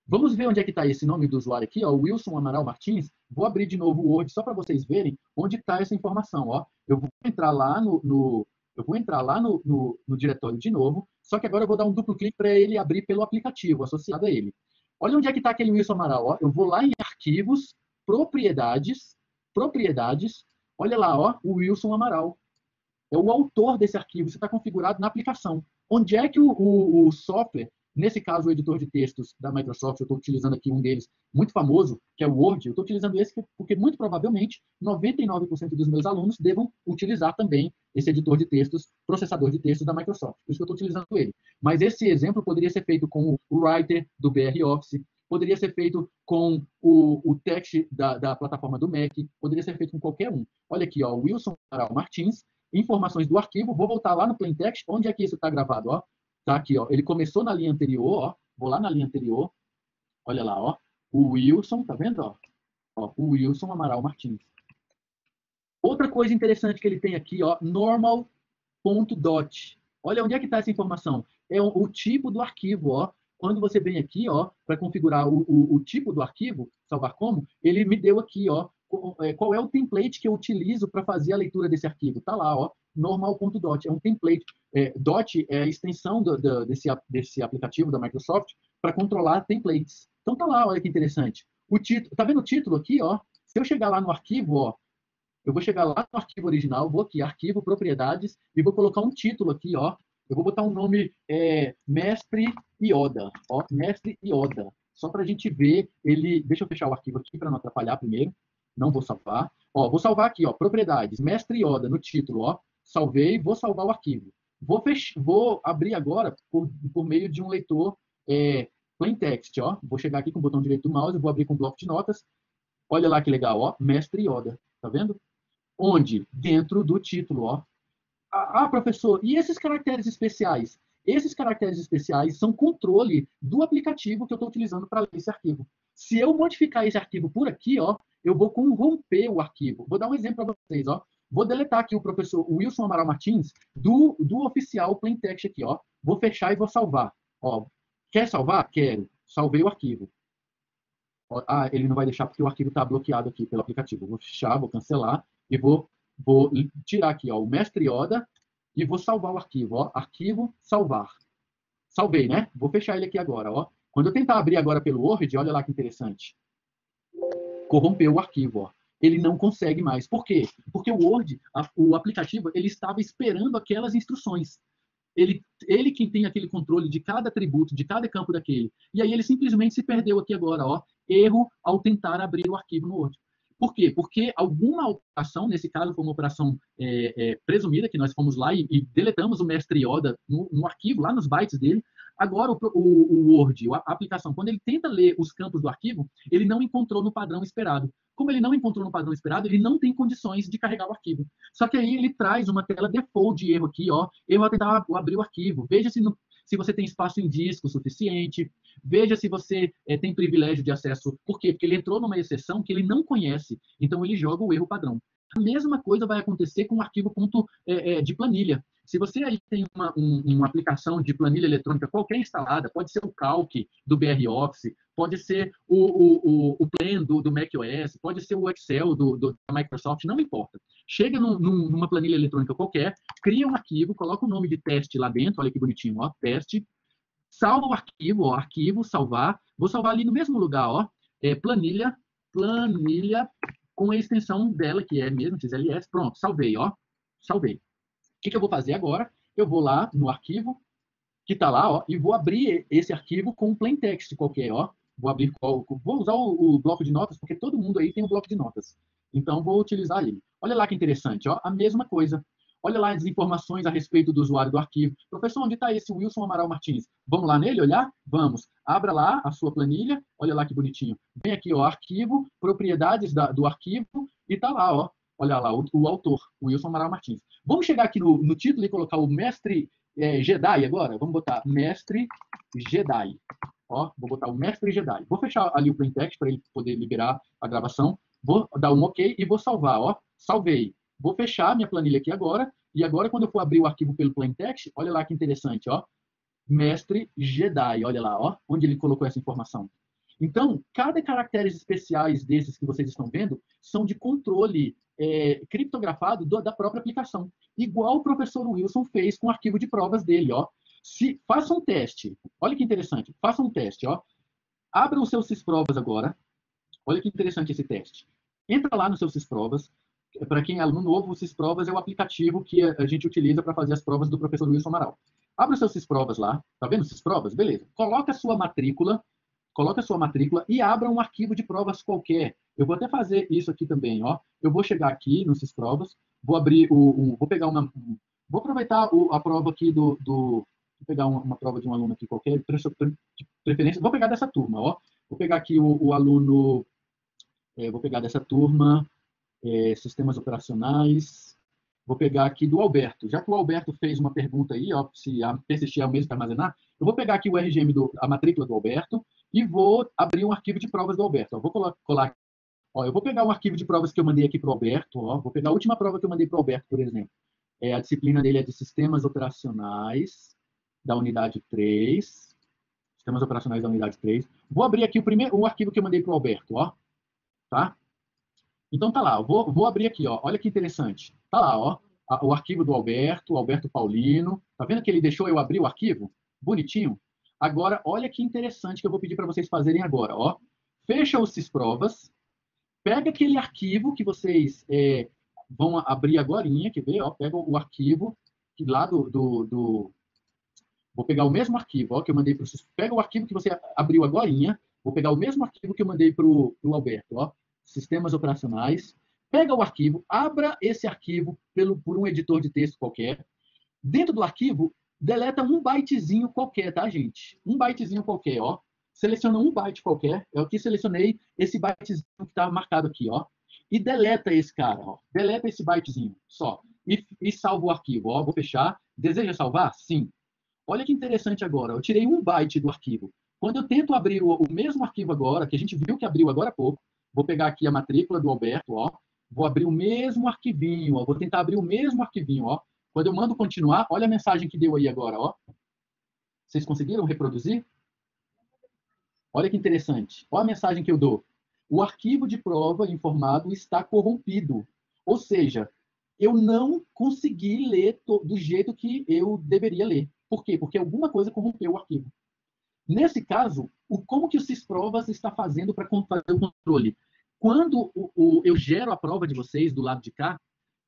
Vamos ver onde é que está esse nome do usuário aqui, ó, Wilson Amaral Martins. Vou abrir de novo o Word só para vocês verem onde está essa informação, ó. Eu vou entrar lá no diretório de novo, só que agora eu vou dar um duplo clique para ele abrir pelo aplicativo associado a ele. Olha onde é que está aquele Wilson Amaral, ó. Eu vou lá em arquivos, propriedades, olha lá, ó, o Wilson Amaral. É o autor desse arquivo, isso está configurado na aplicação. Onde é que o software, nesse caso o editor de textos da Microsoft, eu estou utilizando aqui um deles muito famoso, que é o Word, eu estou utilizando esse porque muito provavelmente 99% dos meus alunos devam utilizar também esse editor de textos, processador de textos da Microsoft. Por isso que eu estou utilizando ele. Mas esse exemplo poderia ser feito com o Writer do BR Office, poderia ser feito com o text da plataforma do Mac, poderia ser feito com qualquer um. Olha aqui, ó, Wilson Amaral Martins, informações do arquivo, vou voltar lá no plain text, onde é que isso está gravado, ó? Tá aqui, ó. Ele começou na linha anterior, ó. Vou lá na linha anterior. Olha lá, ó. O Wilson, tá vendo, ó? Ó, o Wilson Amaral Martins. Outra coisa interessante que ele tem aqui, ó, normal.dot. Olha onde é que está essa informação. É o tipo do arquivo, ó. Quando você vem aqui, ó, para configurar o tipo do arquivo, salvar como, ele me deu aqui, ó, qual é o template que eu utilizo para fazer a leitura desse arquivo. Está lá, ó, normal.dot. É um template. Dot é a extensão desse aplicativo da Microsoft para controlar templates. Então tá lá, olha que interessante. O título, tá vendo o título aqui, ó? Se eu chegar lá no arquivo, ó, eu vou chegar lá no arquivo original, vou aqui, arquivo, propriedades, e vou colocar um título aqui, ó. Eu vou botar um nome, Mestre Yoda, ó, Mestre Yoda. Só para a gente ver ele. Deixa eu fechar o arquivo aqui para não atrapalhar primeiro. Não vou salvar. Ó, vou salvar aqui, ó, propriedades, Mestre Yoda no título, ó. Salvei, vou salvar o arquivo. Vou abrir agora por meio de um leitor plain text, ó. Vou chegar aqui com o botão direito do mouse, vou abrir com um bloco de notas. Olha lá que legal, ó, Mestre Yoda, tá vendo? Onde? Dentro do título, ó. Professor, e esses caracteres especiais? Esses caracteres especiais são controle do aplicativo que eu estou utilizando para ler esse arquivo. Se eu modificar esse arquivo por aqui, ó, eu vou corromper o arquivo. Vou dar um exemplo para vocês, ó. Vou deletar aqui o professor Wilson Amaral Martins do oficial plain text aqui, ó. Vou fechar e vou salvar. Ó, quer salvar? Quero. Salvei o arquivo. Ele não vai deixar porque o arquivo está bloqueado aqui pelo aplicativo. Vou fechar, vou cancelar e vou tirar aqui, ó, o Mestre Yoda e vou salvar o arquivo, ó, arquivo, salvar. Salvei, né? Vou fechar ele aqui agora, ó. Quando eu tentar abrir agora pelo Word, olha lá que interessante. Corrompeu o arquivo, ó. Ele não consegue mais. Por quê? Porque o Word, o aplicativo, ele estava esperando aquelas instruções. Ele quem tem aquele controle de cada atributo, de cada campo daquele. E aí ele simplesmente se perdeu aqui agora, ó. Erro ao tentar abrir o arquivo no Word. Por quê? Porque alguma operação, nesse caso foi uma operação presumida, que nós fomos lá e deletamos o mestre Yoda no arquivo, lá nos bytes dele. Agora, o Word, a aplicação, quando ele tenta ler os campos do arquivo, ele não encontrou no padrão esperado. Como ele não encontrou no padrão esperado, ele não tem condições de carregar o arquivo. Só que aí ele traz uma tela default de erro aqui, ó. Erro ao tentar abrir o arquivo. Veja se você tem espaço em disco suficiente. Veja se você tem privilégio de acesso. Por quê? Porque ele entrou numa exceção que ele não conhece. Então, ele joga o erro padrão. A mesma coisa vai acontecer com o arquivo de planilha. Se você aí tem uma aplicação de planilha eletrônica qualquer instalada, pode ser o Calc do BR Office, pode ser o Plan do macOS, pode ser o Excel da Microsoft, não importa. Chega numa planilha eletrônica qualquer, cria um arquivo, coloca o nome de teste lá dentro, olha que bonitinho, ó, teste, salva o arquivo, ó, arquivo, salvar, vou salvar ali no mesmo lugar, ó, planilha com a extensão dela, que é mesmo, XLS, pronto, salvei, ó, salvei. O que eu vou fazer agora? Eu vou lá no arquivo, que está lá, ó, e vou abrir esse arquivo com um plain text qualquer, ó. Vou usar o bloco de notas, porque todo mundo aí tem um bloco de notas. Então, vou utilizar ele. Olha lá que interessante, ó, a mesma coisa. Olha lá as informações a respeito do usuário do arquivo. Professor, onde está esse Wilson Amaral Martins? Vamos lá nele olhar? Vamos. Abra lá a sua planilha. Olha lá que bonitinho. Vem aqui, ó, arquivo, propriedades do arquivo, e está lá, ó. Olha lá, o autor, o Wilson Amaral Martins. Vamos chegar aqui no título e colocar o mestre Jedi agora? Vamos botar mestre Jedi. Ó, vou botar o mestre Jedi. Vou fechar ali o plain text para ele poder liberar a gravação. Vou dar um OK e vou salvar. Ó, salvei. Vou fechar minha planilha aqui agora. E agora, quando eu for abrir o arquivo pelo plain text, olha lá que interessante. Ó, mestre Jedi. Olha lá, ó, onde ele colocou essa informação. Então, cada caracteres especiais desses que vocês estão vendo são de controle criptografado da própria aplicação. Igual o professor Wilson fez com o arquivo de provas dele. Ó. Faça um teste. Olha que interessante. Faça um teste. Ó. Abra o seu Sysprovas agora. Olha que interessante esse teste. Entra lá no seu Sysprovas. Para quem é aluno novo, o Sysprovas é o aplicativo que a gente utiliza para fazer as provas do professor Wilson Amaral. Abra o seu Sysprovas lá. Tá vendo Sysprovas? Beleza. Coloca a sua matrícula e abra um arquivo de provas qualquer. Eu vou até fazer isso aqui também, ó. Eu vou chegar aqui no Sysprovas, vou abrir vou pegar vou aproveitar a prova aqui vou pegar uma prova de um aluno aqui qualquer, de preferência, vou pegar dessa turma, ó. Vou pegar aqui o aluno, vou pegar dessa turma, sistemas operacionais, vou pegar aqui do Alberto. Já que o Alberto fez uma pergunta aí, ó, se persistir é o mesmo que armazenar, eu vou pegar aqui o RGM, a matrícula do Alberto, e vou abrir um arquivo de provas do Alberto. Ó, vou colar. Ó, eu vou pegar um arquivo de provas que eu mandei aqui para o Alberto. Ó, vou pegar a última prova que eu mandei para o Alberto, por exemplo. A disciplina dele é de sistemas operacionais da unidade 3. Sistemas operacionais da unidade 3. Vou abrir aqui o arquivo que eu mandei para o Alberto. Ó, tá? Então tá lá. Vou abrir aqui. Ó, olha que interessante. Tá lá, ó, o arquivo do Alberto Paulino. Tá vendo que ele deixou eu abrir o arquivo? Bonitinho. Agora, olha que interessante que eu vou pedir para vocês fazerem agora. Ó. Fecha os Sysprovas, pega aquele arquivo que vocês vão abrir agora, quer ver? Ó, pega o arquivo que lá Vou pegar o mesmo arquivo ó, que eu mandei para o Pega o arquivo que você abriu agora, vou pegar o mesmo arquivo que eu mandei para o Alberto, ó, sistemas operacionais. Pega o arquivo, abra esse arquivo por um editor de texto qualquer. Dentro do arquivo, deleta um bytezinho qualquer, tá, gente? Um bytezinho qualquer, ó. Seleciona um byte qualquer. Eu aqui selecionei esse bytezinho que está marcado aqui, ó. E deleta esse cara, ó. Deleta esse bytezinho, só. E salva o arquivo, ó. Vou fechar. Deseja salvar? Sim. Olha que interessante agora. Eu tirei um byte do arquivo. Quando eu tento abrir o mesmo arquivo agora, que a gente viu que abriu agora há pouco, vou pegar aqui a matrícula do Alberto, ó. Vou abrir o mesmo arquivinho, ó. Vou tentar abrir o mesmo arquivinho, ó. Quando eu mando continuar, olha a mensagem que deu aí agora, ó. Vocês conseguiram reproduzir? Olha que interessante. Olha a mensagem que eu dou. O arquivo de prova informado está corrompido. Ou seja, eu não consegui ler do jeito que eu deveria ler. Por quê? Porque alguma coisa corrompeu o arquivo. Nesse caso, como que o Sysprovas está fazendo para fazer o controle? Quando eu gero a prova de vocês do lado de cá,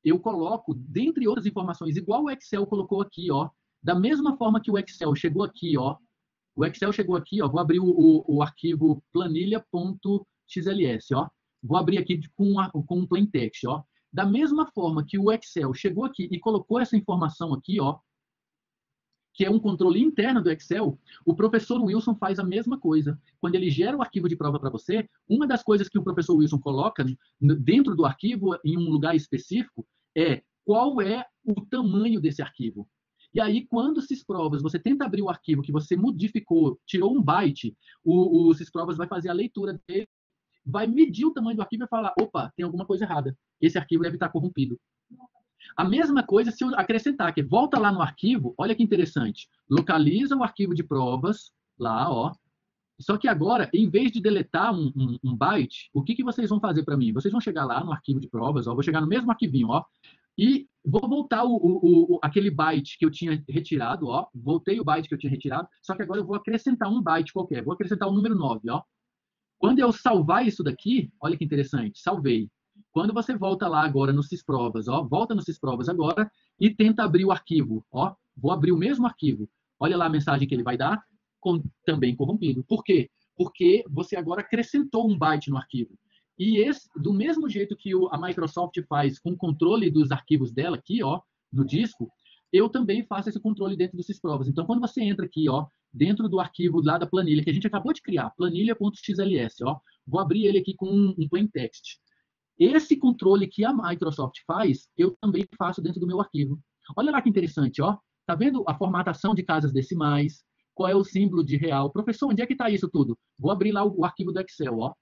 eu coloco, dentre outras informações, igual o Excel colocou aqui, ó, da mesma forma que o Excel chegou aqui, ó, vou abrir o arquivo planilha.xls, ó, vou abrir aqui com um plain text, ó. Da mesma forma que o Excel chegou aqui e colocou essa informação aqui, ó, que é um controle interno do Excel, o professor Wilson faz a mesma coisa. Quando ele gera o arquivo de prova para você, uma das coisas que o professor Wilson coloca dentro do arquivo, em um lugar específico, é qual é o tamanho desse arquivo. E aí, quando Sysprovas, você tenta abrir o arquivo que você modificou, tirou 1 byte, o Sysprovas vai fazer a leitura dele, vai medir o tamanho do arquivo e vai falar, opa, tem alguma coisa errada. Esse arquivo deve estar corrompido. A mesma coisa se eu acrescentar, que volta lá no arquivo, olha que interessante, localiza o arquivo de provas, lá, ó. Só que agora, em vez de deletar um byte, o que vocês vão fazer para mim? Vocês vão chegar lá no arquivo de provas, ó, vou chegar no mesmo arquivinho, ó, e vou voltar aquele byte que eu tinha retirado, ó, voltei o byte que eu tinha retirado, só que agora eu vou acrescentar um byte qualquer, vou acrescentar o número 9, ó. Quando eu salvar isso daqui, olha que interessante, salvei. Quando você volta lá agora no Sysprovas, ó, volta no Sysprovas agora e tenta abrir o arquivo, ó, vou abrir o mesmo arquivo. Olha lá a mensagem que ele vai dar, também corrompido. Por quê? Porque você agora acrescentou um byte no arquivo. E do mesmo jeito que a Microsoft faz com o controle dos arquivos dela aqui, ó, no disco, eu também faço esse controle dentro do Sysprovas. Então, quando você entra aqui, ó, dentro do arquivo lá da planilha, que a gente acabou de criar, planilha.xls, ó, vou abrir ele aqui com um plain text. Esse controle que a Microsoft faz, eu também faço dentro do meu arquivo. Olha lá que interessante, ó. Tá vendo a formatação de casas decimais? Qual é o símbolo de real? Professor, onde é que está isso tudo? Vou abrir lá o arquivo do Excel, ó.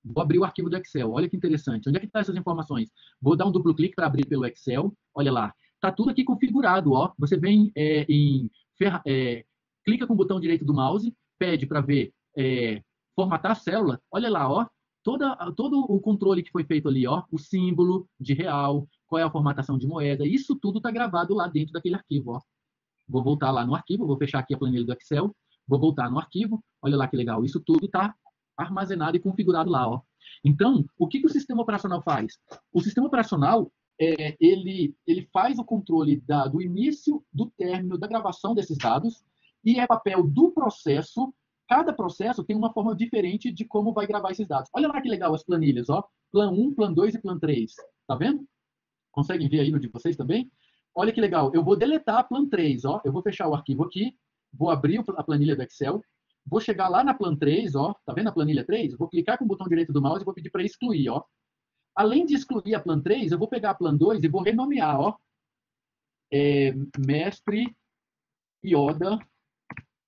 Vou abrir o arquivo do Excel. Olha que interessante. Onde é que estão essas informações? Vou dar um duplo clique para abrir pelo Excel. Olha lá. Tá tudo aqui configurado, ó. Você vem clica com o botão direito do mouse, pede para ver formatar a célula. Olha lá, ó. Todo o controle que foi feito ali, ó, o símbolo de real, qual é a formatação de moeda, isso tudo está gravado lá dentro daquele arquivo, ó. Vou voltar lá no arquivo, vou fechar aqui a planilha do Excel, vou voltar no arquivo, olha lá que legal, isso tudo está armazenado e configurado lá, ó. Então, o que o sistema operacional faz? O sistema operacional, ele faz o controle do início, do término, da gravação desses dados, e é papel do processo. Cada processo tem uma forma diferente de como vai gravar esses dados. Olha lá que legal as planilhas, ó. Plan 1, Plan 2 e Plan 3. Tá vendo? Conseguem ver aí no de vocês também? Olha que legal. Eu vou deletar a Plan 3, ó. Eu vou fechar o arquivo aqui, vou abrir a planilha do Excel, vou chegar lá na Plan 3, ó. Tá vendo a planilha 3? Vou clicar com o botão direito do mouse e vou pedir para excluir, ó. Além de excluir a Plan 3, eu vou pegar a Plan 2 e vou renomear, ó. Mestre Yoda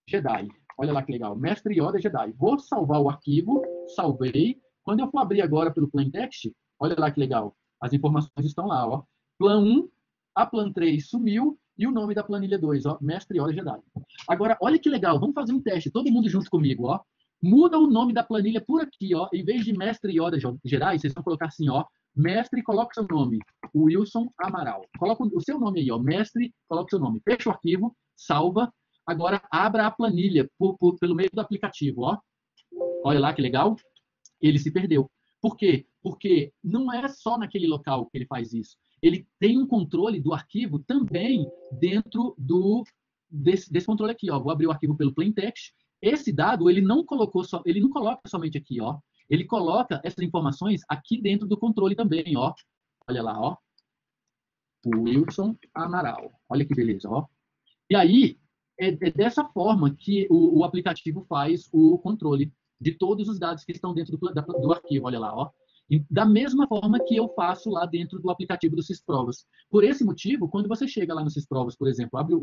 Jedi. Olha lá que legal. Mestre Yoda Jedi. Vou salvar o arquivo. Salvei. Quando eu for abrir agora pelo plain text, olha lá que legal. As informações estão lá, ó. Plan 1, a Plan 3 sumiu e o nome da planilha 2, ó. Mestre Yoda Jedi. Agora, olha que legal. Vamos fazer um teste. Todo mundo junto comigo, ó. Muda o nome da planilha por aqui, ó. Em vez de Mestre Yoda Jedi, vocês vão colocar assim, ó. Mestre, coloca seu nome. Wilson Amaral. Coloca o seu nome aí, ó. Mestre, coloca seu nome. Fecha o arquivo, salva. Agora, abra a planilha pelo meio do aplicativo, ó. Olha lá que legal. Ele se perdeu. Por quê? Porque não é só naquele local que ele faz isso. Ele tem um controle do arquivo também dentro desse controle aqui, ó. Vou abrir o arquivo pelo plain text. Esse dado, ele não coloca somente aqui, ó. Ele coloca essas informações aqui dentro do controle também, ó. Olha lá, ó. O Wilson Amaral. Olha que beleza, ó. E aí, é dessa forma que o aplicativo faz o controle de todos os dados que estão dentro do arquivo, olha lá, ó. E da mesma forma que eu faço lá dentro do aplicativo do Sysprovas. Por esse motivo, quando você chega lá no Sysprovas, por exemplo, abre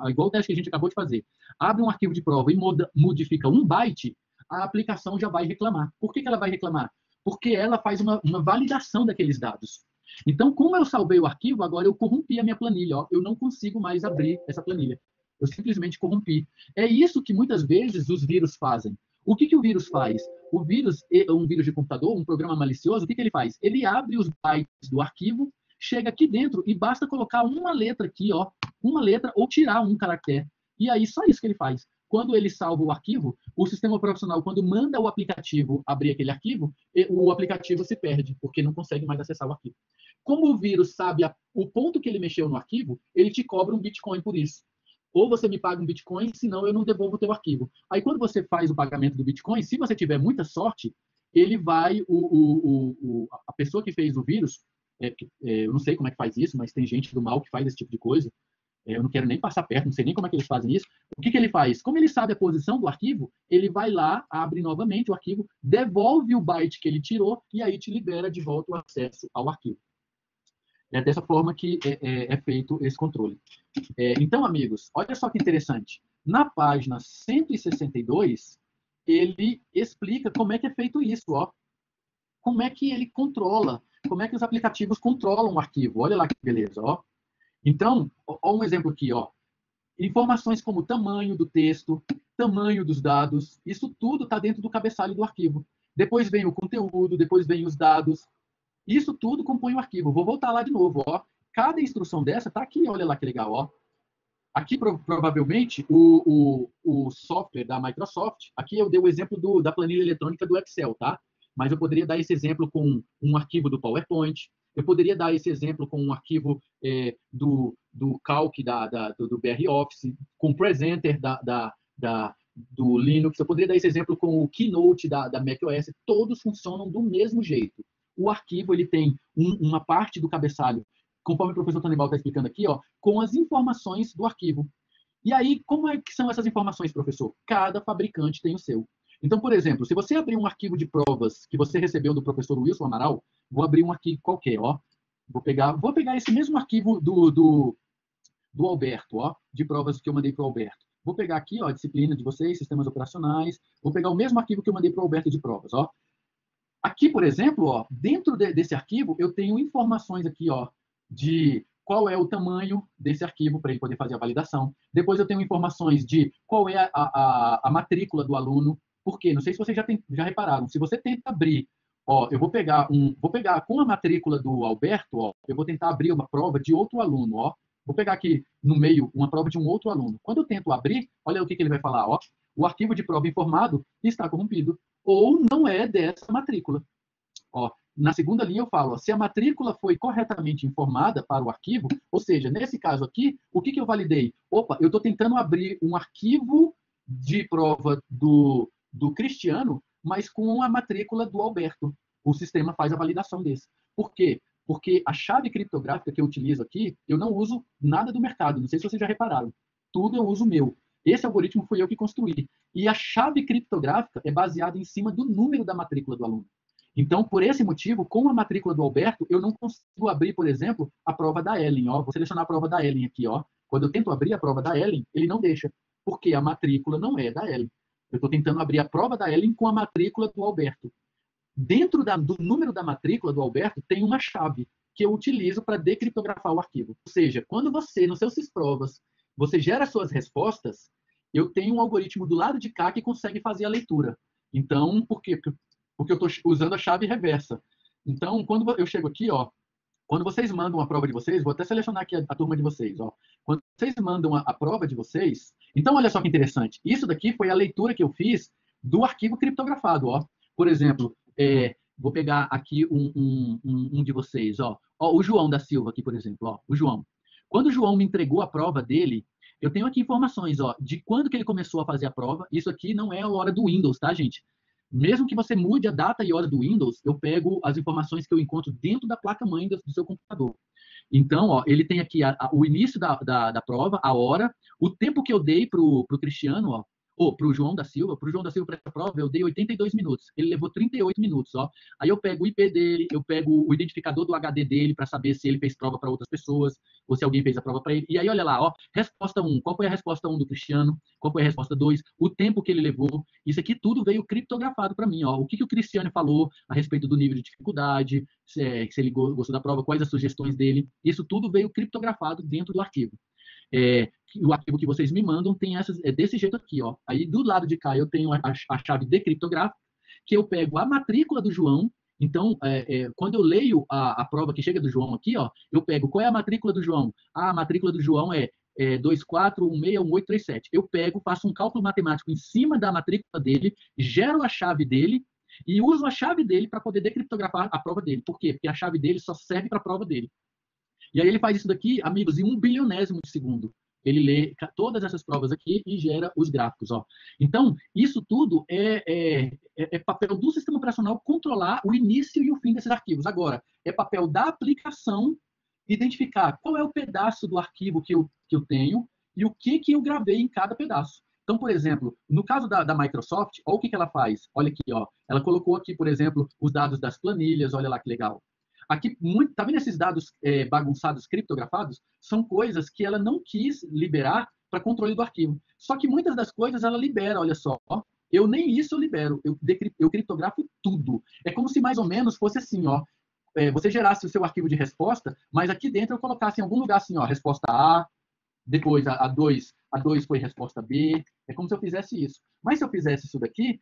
igual o teste que a gente acabou de fazer, abre um arquivo de prova e modifica 1 byte, a aplicação já vai reclamar. Por que ela vai reclamar? Porque ela faz uma validação daqueles dados. Então, como eu salvei o arquivo, agora eu corrompi a minha planilha, ó. Eu não consigo mais abrir essa planilha. Eu simplesmente corrompi. É isso que muitas vezes os vírus fazem. O que o vírus faz? O vírus, um vírus de computador, um programa malicioso, o que ele faz? Ele abre os bytes do arquivo, chega aqui dentro e basta colocar uma letra aqui, ó, uma letra ou tirar um caractere. E aí, só isso que ele faz. Quando ele salva o arquivo, o sistema operacional, quando manda o aplicativo abrir aquele arquivo, o aplicativo se perde, porque não consegue mais acessar o arquivo. Como o vírus sabe o ponto que ele mexeu no arquivo, ele te cobra um Bitcoin por isso. Ou você me paga um Bitcoin, senão eu não devolvo o teu arquivo. Aí, quando você faz o pagamento do Bitcoin, se você tiver muita sorte, ele vai, a pessoa que fez o vírus, eu não sei como é que faz isso, mas tem gente do mal que faz esse tipo de coisa, eu não quero nem passar perto, não sei nem como é que eles fazem isso. O que ele faz? Como ele sabe a posição do arquivo, ele vai lá, abre novamente o arquivo, devolve o byte que ele tirou e aí te libera de volta o acesso ao arquivo. É dessa forma que é feito esse controle. Então, amigos, olha só que interessante. Na página 162, ele explica como é que é feito isso, ó. Como é que ele controla, como é que os aplicativos controlam o arquivo. Olha lá que beleza, ó. Então, ó, um exemplo aqui, ó. Informações como o tamanho do texto, tamanho dos dados, isso tudo está dentro do cabeçalho do arquivo. Depois vem o conteúdo, depois vem os dados. Isso tudo compõe o arquivo. Vou voltar lá de novo, ó. Cada instrução dessa está aqui, olha lá que legal, ó. Aqui, provavelmente, o software da Microsoft, aqui eu dei o exemplo da planilha eletrônica do Excel, tá? Mas eu poderia dar esse exemplo com um arquivo do PowerPoint, eu poderia dar esse exemplo com um arquivo do Calc do BR Office, com o Presenter do Linux, eu poderia dar esse exemplo com o Keynote da macOS, todos funcionam do mesmo jeito. O arquivo ele tem uma parte do cabeçalho, conforme o professor Tanibal está explicando aqui, ó, com as informações do arquivo. E aí, como é que são essas informações, professor? Cada fabricante tem o seu. Então, por exemplo, se você abrir um arquivo de provas que você recebeu do professor Wilson Amaral, vou abrir um arquivo qualquer, ó. Vou pegar esse mesmo arquivo do Alberto, ó, de provas que eu mandei para o Alberto. Vou pegar aqui, ó, a disciplina de vocês, sistemas operacionais. Vou pegar o mesmo arquivo que eu mandei para o Alberto de provas, ó. Aqui, por exemplo, ó, dentro desse arquivo, eu tenho informações aqui, ó, de qual é o tamanho desse arquivo para ele poder fazer a validação. Depois eu tenho informações de qual é a matrícula do aluno. Por quê? Não sei se vocês já repararam. Se você tenta abrir, ó, eu vou pegar com a matrícula do Alberto, ó, eu vou tentar abrir uma prova de outro aluno, ó. Vou pegar aqui no meio uma prova de um outro aluno. Quando eu tento abrir, olha o que ele vai falar, ó. O arquivo de prova informado está corrompido ou não é dessa matrícula. Ó, na segunda linha eu falo, ó, se a matrícula foi corretamente informada para o arquivo, ou seja, nesse caso aqui, o que eu validei? Opa, eu estou tentando abrir um arquivo de prova do Cristiano, mas com a matrícula do Alberto. O sistema faz a validação desse. Por quê? Porque a chave criptográfica que eu utilizo aqui, eu não uso nada do mercado. Não sei se vocês já repararam. Tudo eu uso meu. Esse algoritmo foi eu que construí. E a chave criptográfica é baseada em cima do número da matrícula do aluno. Então, por esse motivo, com a matrícula do Alberto, eu não consigo abrir, por exemplo, a prova da Ellen. Ó. Vou selecionar a prova da Ellen aqui. Ó. Quando eu tento abrir a prova da Ellen, ele não deixa, porque a matrícula não é da Ellen. Eu estou tentando abrir a prova da Ellen com a matrícula do Alberto. Dentro do número da matrícula do Alberto, tem uma chave que eu utilizo para decriptografar o arquivo. Ou seja, quando você, nos seus provas, você gera suas respostas, eu tenho um algoritmo do lado de cá que consegue fazer a leitura. Então, por quê? Porque eu estou usando a chave reversa. Então, quando eu chego aqui, ó, quando vocês mandam a prova de vocês, vou até selecionar aqui a turma de vocês, ó. Quando vocês mandam a prova de vocês, então olha só que interessante. Isso daqui foi a leitura que eu fiz do arquivo criptografado, ó. Por exemplo, vou pegar aqui um de vocês, ó. Ó, o João da Silva aqui, por exemplo, ó, o João. Quando o João me entregou a prova dele, eu tenho aqui informações, ó, de quando que ele começou a fazer a prova. Isso aqui não é a hora do Windows, tá, gente? Mesmo que você mude a data e hora do Windows, eu pego as informações que eu encontro dentro da placa-mãe do seu computador. Então, ó, ele tem aqui o início da prova, a hora, o tempo que eu dei para o Cristiano, ó, ou para o João da Silva, para essa prova, eu dei 82 minutos. Ele levou 38 minutos, ó. Aí eu pego o IP dele, eu pego o identificador do HD dele para saber se ele fez prova para outras pessoas, ou se alguém fez a prova para ele. E aí, olha lá, ó, resposta 1. Qual foi a resposta 1 do Cristiano? Qual foi a resposta 2? O tempo que ele levou. Isso aqui tudo veio criptografado para mim, ó. O que o Cristiano falou a respeito do nível de dificuldade, se ele gostou da prova, quais as sugestões dele. Isso tudo veio criptografado dentro do arquivo. O arquivo que vocês me mandam tem desse jeito aqui, ó. Aí do lado de cá eu tenho a chave decriptográfica, que eu pego a matrícula do João. Então, quando eu leio a prova que chega do João aqui, ó, eu pego qual é a matrícula do João. Ah, a matrícula do João é 24161837. Eu pego, faço um cálculo matemático em cima da matrícula dele, gero a chave dele e uso a chave dele para poder decriptografar a prova dele. Por quê? Porque a chave dele só serve para a prova dele. E aí ele faz isso daqui, amigos, em 1 bilionésimo de segundo. Ele lê todas essas provas aqui e gera os gráficos. Ó. Então, isso tudo é papel do sistema operacional controlar o início e o fim desses arquivos. Agora, é papel da aplicação identificar qual é o pedaço do arquivo que eu tenho e o que eu gravei em cada pedaço. Então, por exemplo, no caso da Microsoft, olha o que ela faz. Olha aqui, ó. Ela colocou aqui, por exemplo, os dados das planilhas. Olha lá que legal. Aqui, tá vendo esses dados bagunçados, criptografados? São coisas que ela não quis liberar para controle do arquivo. Só que muitas das coisas ela libera, olha só. Ó. Eu nem isso eu libero, eu criptografo tudo. É como se mais ou menos fosse assim, ó. Você gerasse o seu arquivo de resposta, mas aqui dentro eu colocasse em algum lugar assim, ó, resposta A, depois a 2 foi resposta B. É como se eu fizesse isso. Mas se eu fizesse isso daqui,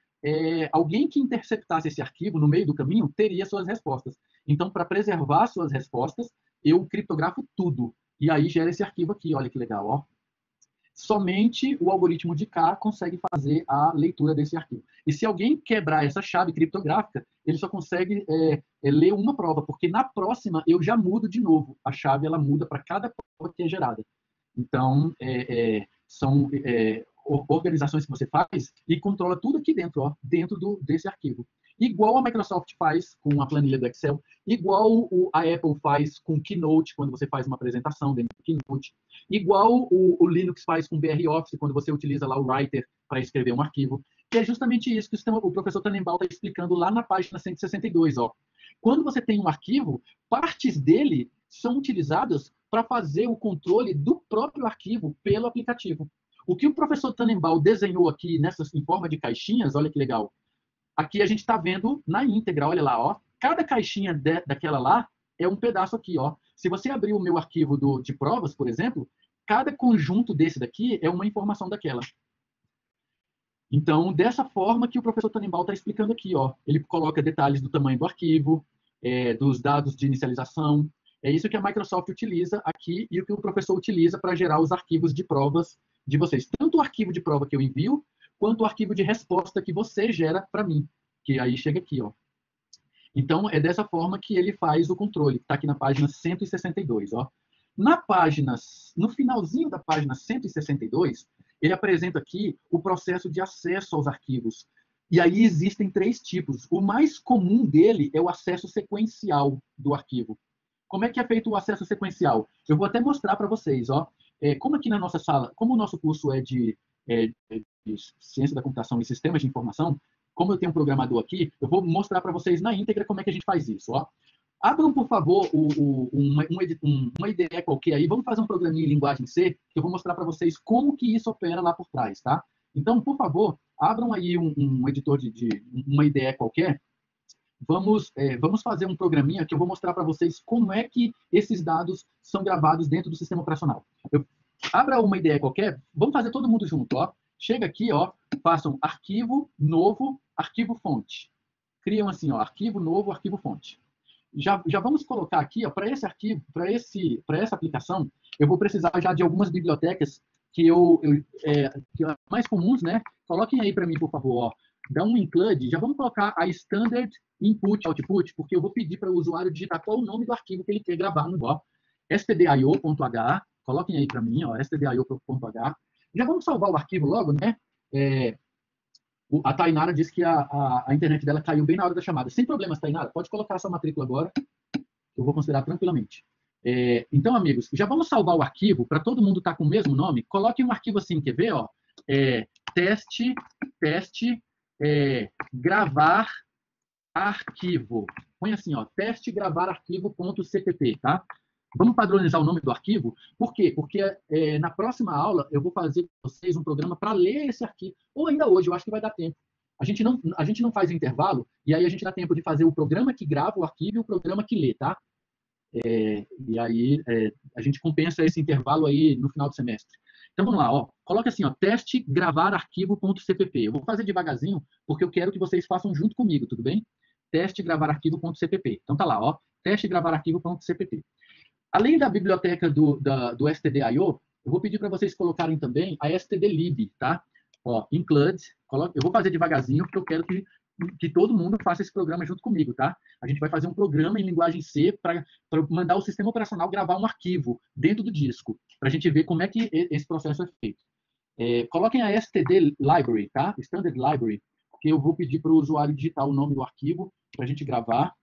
alguém que interceptasse esse arquivo no meio do caminho teria suas respostas. Então, para preservar suas respostas, eu criptografo tudo. E aí gera esse arquivo aqui, olha que legal. Ó. Somente o algoritmo de K consegue fazer a leitura desse arquivo. E se alguém quebrar essa chave criptográfica, ele só consegue ler uma prova, porque na próxima eu já mudo de novo. A chave ela muda para cada prova que é gerada. Então, são organizações que você faz e controla tudo aqui dentro, ó, dentro desse arquivo. Igual a Microsoft faz com a planilha do Excel, igual a Apple faz com Keynote, quando você faz uma apresentação dentro do Keynote, igual o Linux faz com BROffice, quando você utiliza lá o Writer para escrever um arquivo, que é justamente isso que o professor Tannenbaum está explicando lá na página 162. Ó. Quando você tem um arquivo, partes dele são utilizadas para fazer o controle do próprio arquivo pelo aplicativo. O que o professor Tannenbaum desenhou aqui em forma de caixinhas, olha que legal. Aqui a gente está vendo na íntegra, olha lá, ó. Cada caixinha daquela lá é um pedaço aqui, ó. Se você abrir o meu arquivo de provas, por exemplo, cada conjunto desse daqui é uma informação daquela. Então, dessa forma que o professor Tannenbaum está explicando aqui, ó. Ele coloca detalhes do tamanho do arquivo, dos dados de inicialização. É isso que a Microsoft utiliza aqui e o que o professor utiliza para gerar os arquivos de provas de vocês. Tanto o arquivo de prova que eu envio, quanto o arquivo de resposta que você gera para mim, que aí chega aqui, ó. Então, é dessa forma que ele faz o controle, está aqui na página 162, ó. No finalzinho da página 162, ele apresenta aqui o processo de acesso aos arquivos. E aí existem 3 tipos. O mais comum dele é o acesso sequencial do arquivo. Como é que é feito o acesso sequencial? Eu vou até mostrar para vocês, ó. Como aqui na nossa sala, como o nosso curso é de Ciência da Computação e Sistemas de Informação, como eu tenho um programador aqui, eu vou mostrar para vocês na íntegra como é que a gente faz isso. Ó. Abram, por favor, uma IDE qualquer aí, vamos fazer um programinha em linguagem C, que eu vou mostrar para vocês como que isso opera lá por trás, tá? Então, por favor, abram aí um editor uma IDE qualquer. Vamos fazer um programinha que eu vou mostrar para vocês como é que esses dados são gravados dentro do sistema operacional. Abra uma IDE qualquer, vamos fazer todo mundo junto, ó. Chega aqui, ó, façam arquivo novo, arquivo fonte. Criam assim, ó, arquivo novo, arquivo fonte. Já vamos colocar aqui, ó, para esse arquivo, para essa aplicação, eu vou precisar já de algumas bibliotecas que mais comuns, né? Coloquem aí para mim, por favor, ó. Dá um include, já vamos colocar a standard input output, porque eu vou pedir para o usuário digitar qual o nome do arquivo que ele quer gravar no stdio.h, coloquem aí para mim, ó, stdio.h. Já vamos salvar o arquivo logo, né? A Tainara disse que a internet dela caiu bem na hora da chamada. Sem problemas, Tainara, pode colocar essa matrícula agora, que eu vou considerar tranquilamente. Então, amigos, já vamos salvar o arquivo, para todo mundo estar com o mesmo nome. Coloquem um arquivo assim, quer ver? Ó? Teste, gravar arquivo. Põe assim, ó, teste gravar arquivo.cpp, tá? Vamos padronizar o nome do arquivo. Por quê? Porque na próxima aula eu vou fazer para vocês um programa para ler esse arquivo. Ou ainda hoje, eu acho que vai dar tempo. A gente não faz intervalo, e aí a gente dá tempo de fazer o programa que grava o arquivo e o programa que lê, tá? E aí a gente compensa esse intervalo aí no final do semestre. Então vamos lá, ó. Coloca assim, ó, teste gravar arquivo.cpp. Eu vou fazer devagarzinho, porque eu quero que vocês façam junto comigo, tudo bem? Teste gravar arquivo.cpp. Então tá lá, ó, teste gravar arquivo.cpp. Além da biblioteca do stdio, eu vou pedir para vocês colocarem também a stdlib, tá? Ó, include, eu vou fazer devagarzinho, porque eu quero que todo mundo faça esse programa junto comigo, tá? A gente vai fazer um programa em linguagem C para mandar o sistema operacional gravar um arquivo dentro do disco, para a gente ver como é que esse processo é feito. Coloquem a std library, tá? Standard library, que eu vou pedir para o usuário digitar o nome do arquivo para a gente gravar.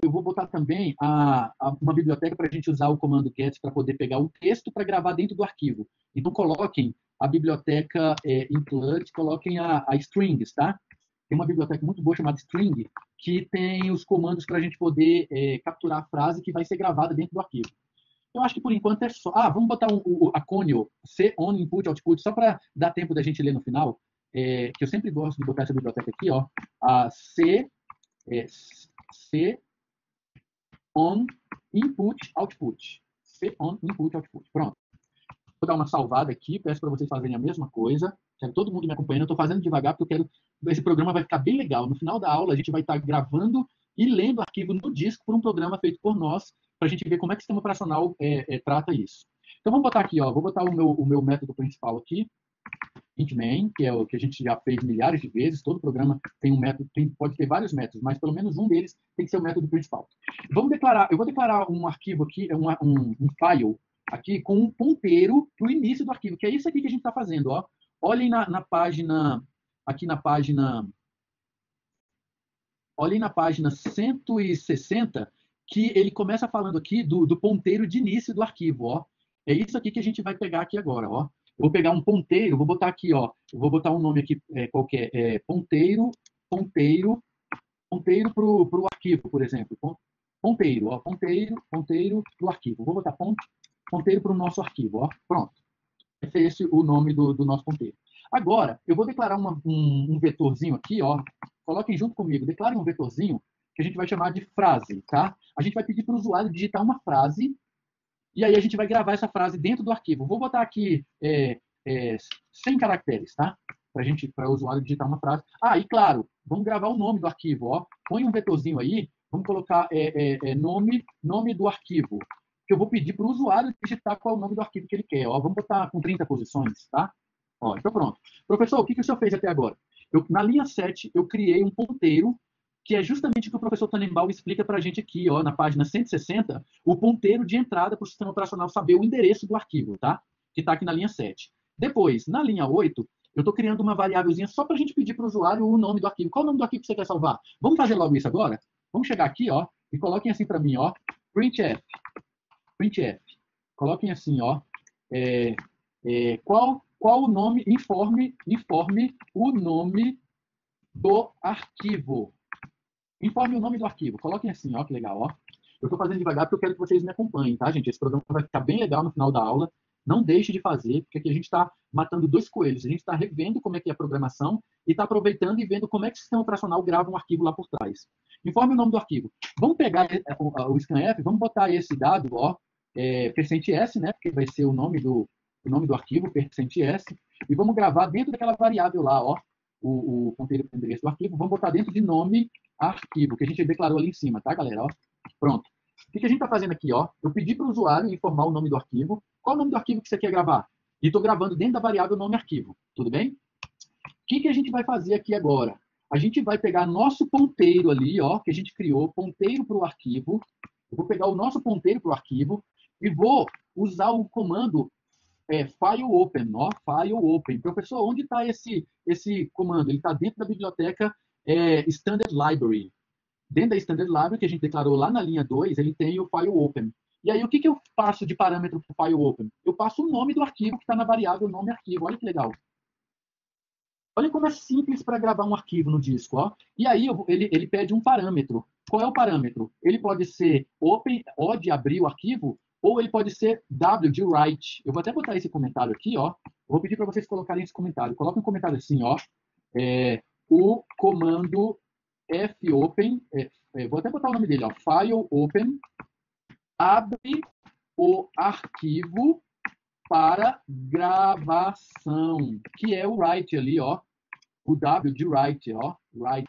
Eu vou botar também uma biblioteca para a gente usar o comando get para poder pegar o texto para gravar dentro do arquivo. Então, coloquem a biblioteca include, coloquem a strings, tá? Tem uma biblioteca muito boa chamada string, que tem os comandos para a gente poder capturar a frase que vai ser gravada dentro do arquivo. Eu acho que, por enquanto, é só... vamos botar a conio, C-on input, output, só para dar tempo da gente ler no final, que eu sempre gosto de botar essa biblioteca aqui, ó, a C on input output. C on input output. Pronto. Vou dar uma salvada aqui, peço para vocês fazerem a mesma coisa. Quero todo mundo me acompanhando. Eu estou fazendo devagar porque eu quero. Esse programa vai ficar bem legal. No final da aula, a gente vai estar gravando e lendo o arquivo no disco por um programa feito por nós, para a gente ver como é que o sistema operacional trata isso. Então, vamos botar aqui, ó. Vou botar o meu método principal aqui. Intmain, que é o que a gente já fez milhares de vezes. Todo programa tem um método, pode ter vários métodos, mas pelo menos um deles tem que ser o método principal. Eu vou declarar um arquivo aqui, um file aqui com um ponteiro para o início do arquivo, que é isso aqui que a gente está fazendo. Ó. Olhem na página, aqui na página, olhem na página 160, que ele começa falando aqui do ponteiro de início do arquivo. Ó. É isso aqui que a gente vai pegar aqui agora. Ó. Eu vou pegar um ponteiro, vou botar aqui, ó, eu vou botar um nome aqui qualquer, ponteiro para o arquivo, por exemplo. Ponteiro, ó, ponteiro para o arquivo. Vou botar ponteiro para o nosso arquivo, ó. Pronto. Esse é esse o nome do nosso ponteiro. Agora, eu vou declarar um vetorzinho aqui, ó. Coloquem junto comigo, declarem um vetorzinho que a gente vai chamar de frase, tá? A gente vai pedir para o usuário digitar uma frase. E aí a gente vai gravar essa frase dentro do arquivo. Vou botar aqui 100 caracteres, tá? Para o usuário digitar uma frase. E claro, vamos gravar o nome do arquivo. Ó. Põe um vetorzinho aí, vamos colocar nome do arquivo, que eu vou pedir para o usuário digitar qual é o nome do arquivo que ele quer. Ó. Vamos botar com 30 posições, tá? Ó, então pronto. Professor, o que o senhor fez até agora? Na linha 7, eu criei um ponteiro que é justamente o que o professor Tannenbaum explica para a gente aqui, ó, na página 160, o ponteiro de entrada para o sistema operacional saber o endereço do arquivo, tá? Que está aqui na linha 7. Depois, na linha 8, eu estou criando uma variávelzinha só para a gente pedir para o usuário o nome do arquivo. Qual é o nome do arquivo que você quer salvar? Vamos fazer logo isso agora? Vamos chegar aqui, ó, e coloquem assim para mim, ó, printf. Coloquem assim, ó, qual o nome, informe o nome do arquivo. Informe o nome do arquivo. Coloquem assim, ó, que legal, ó. Eu estou fazendo devagar porque eu quero que vocês me acompanhem, tá, gente? Esse programa vai ficar bem legal no final da aula. Não deixe de fazer, porque aqui a gente está matando dois coelhos. A gente está revendo como é que é a programação e está aproveitando e vendo como é que o sistema operacional grava um arquivo lá por trás. Informe o nome do arquivo. Vamos pegar o scanf, vamos botar esse dado, ó, %s, né? Porque vai ser o nome do arquivo, %s, e vamos gravar dentro daquela variável lá, ó, o ponteiro para o endereço do arquivo. Vamos botar dentro de nome arquivo, que a gente declarou ali em cima, tá, galera? Ó, pronto. O que a gente está fazendo aqui? Ó? Eu pedi para o usuário informar o nome do arquivo. Qual o nome do arquivo que você quer gravar? E estou gravando dentro da variável nome arquivo. Tudo bem? O que a gente vai fazer aqui agora? A gente vai pegar nosso ponteiro ali, ó, que a gente criou, ponteiro para o arquivo. Eu vou pegar o nosso ponteiro para o arquivo e vou usar o comando file open, ó, file open. Professor, onde está esse comando? Ele está dentro da biblioteca Standard Library. Dentro da Standard Library, que a gente declarou lá na linha 2, ele tem o file open. E aí, o que eu passo de parâmetro para o file open? Eu passo o nome do arquivo que está na variável nome arquivo. Olha que legal. Olha como é simples para gravar um arquivo no disco. Ó. E aí, ele pede um parâmetro. Qual é o parâmetro? Ele pode ser open, O de abrir o arquivo, ou ele pode ser W de write. Eu vou até botar esse comentário aqui. Ó. Vou pedir para vocês colocarem esse comentário. Coloca um comentário assim, ó. O comando fopen, vou até botar o nome dele, ó, file open, abre o arquivo para gravação, que é o write ali, ó, o W de write, ó, write.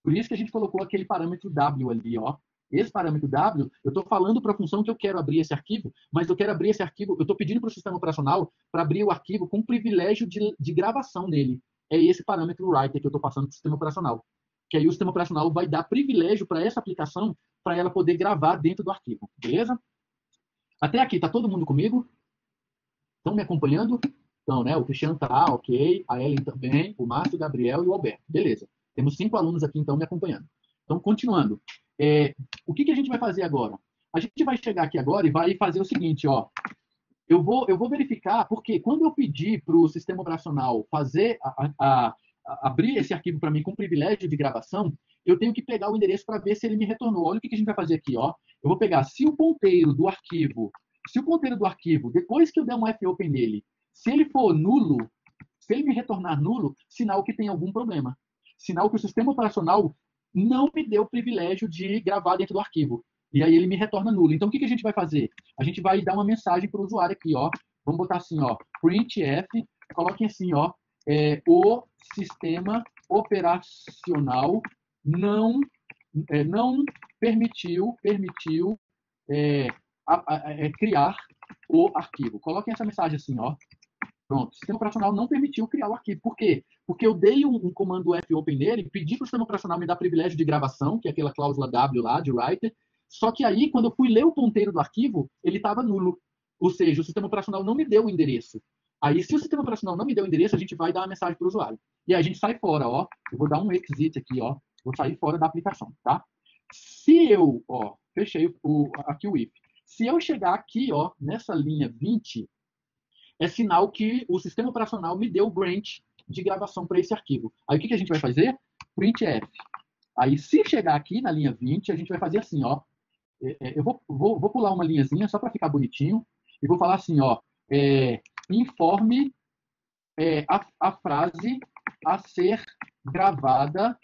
Por isso que a gente colocou aquele parâmetro W ali, ó. Esse parâmetro W, eu estou falando para a função que eu quero abrir esse arquivo, mas eu quero abrir esse arquivo, eu estou pedindo para o sistema operacional para abrir o arquivo com privilégio de gravação nele. É esse parâmetro writer que eu estou passando para o sistema operacional. Que aí o sistema operacional vai dar privilégio para essa aplicação, para ela poder gravar dentro do arquivo. Beleza? Até aqui, está todo mundo comigo? Estão me acompanhando? Então, né? O Cristiano está, ok. A Ellen também, o Márcio, o Gabriel e o Alberto. Beleza. Temos 5 alunos aqui, então, me acompanhando. Então, continuando. O que a gente vai fazer agora? A gente vai chegar aqui agora e vai fazer o seguinte, ó. Eu vou verificar, porque quando eu pedir para o sistema operacional fazer abrir esse arquivo para mim com privilégio de gravação, eu tenho que pegar o endereço para ver se ele me retornou. Olha o que a gente vai fazer aqui, ó. Eu vou pegar, se o ponteiro do arquivo, depois que eu der um fopen nele, se ele for nulo, se ele me retornar nulo, sinal que tem algum problema. Sinal que o sistema operacional não me deu o privilégio de gravar dentro do arquivo. E aí ele me retorna nulo. Então, o que a gente vai fazer? A gente vai dar uma mensagem para o usuário aqui, ó. Vamos botar assim, ó, printf, coloquem assim, ó, o sistema operacional não permitiu criar o arquivo. Coloquem essa mensagem assim, ó. Pronto, o sistema operacional não permitiu criar o arquivo. Por quê? Porque eu dei um comando fopen nele, pedi para o sistema operacional me dar privilégio de gravação, que é aquela cláusula W lá, de writer, só que aí, quando eu fui ler o ponteiro do arquivo, ele estava nulo. Ou seja, o sistema operacional não me deu o endereço. Aí, se o sistema operacional não me deu o endereço, a gente vai dar uma mensagem para o usuário. E aí a gente sai fora, ó. Eu vou dar um exit aqui, ó. Vou sair fora da aplicação, tá? Se eu, ó, fechei aqui o if. Se eu chegar aqui, ó, nessa linha 20, é sinal que o sistema operacional me deu o grant de gravação para esse arquivo. Aí o que a gente vai fazer? Printf. Aí, se chegar aqui na linha 20, a gente vai fazer assim, ó. Eu vou pular uma linhazinha só para ficar bonitinho e vou falar assim, ó. Informe a frase a ser gravada,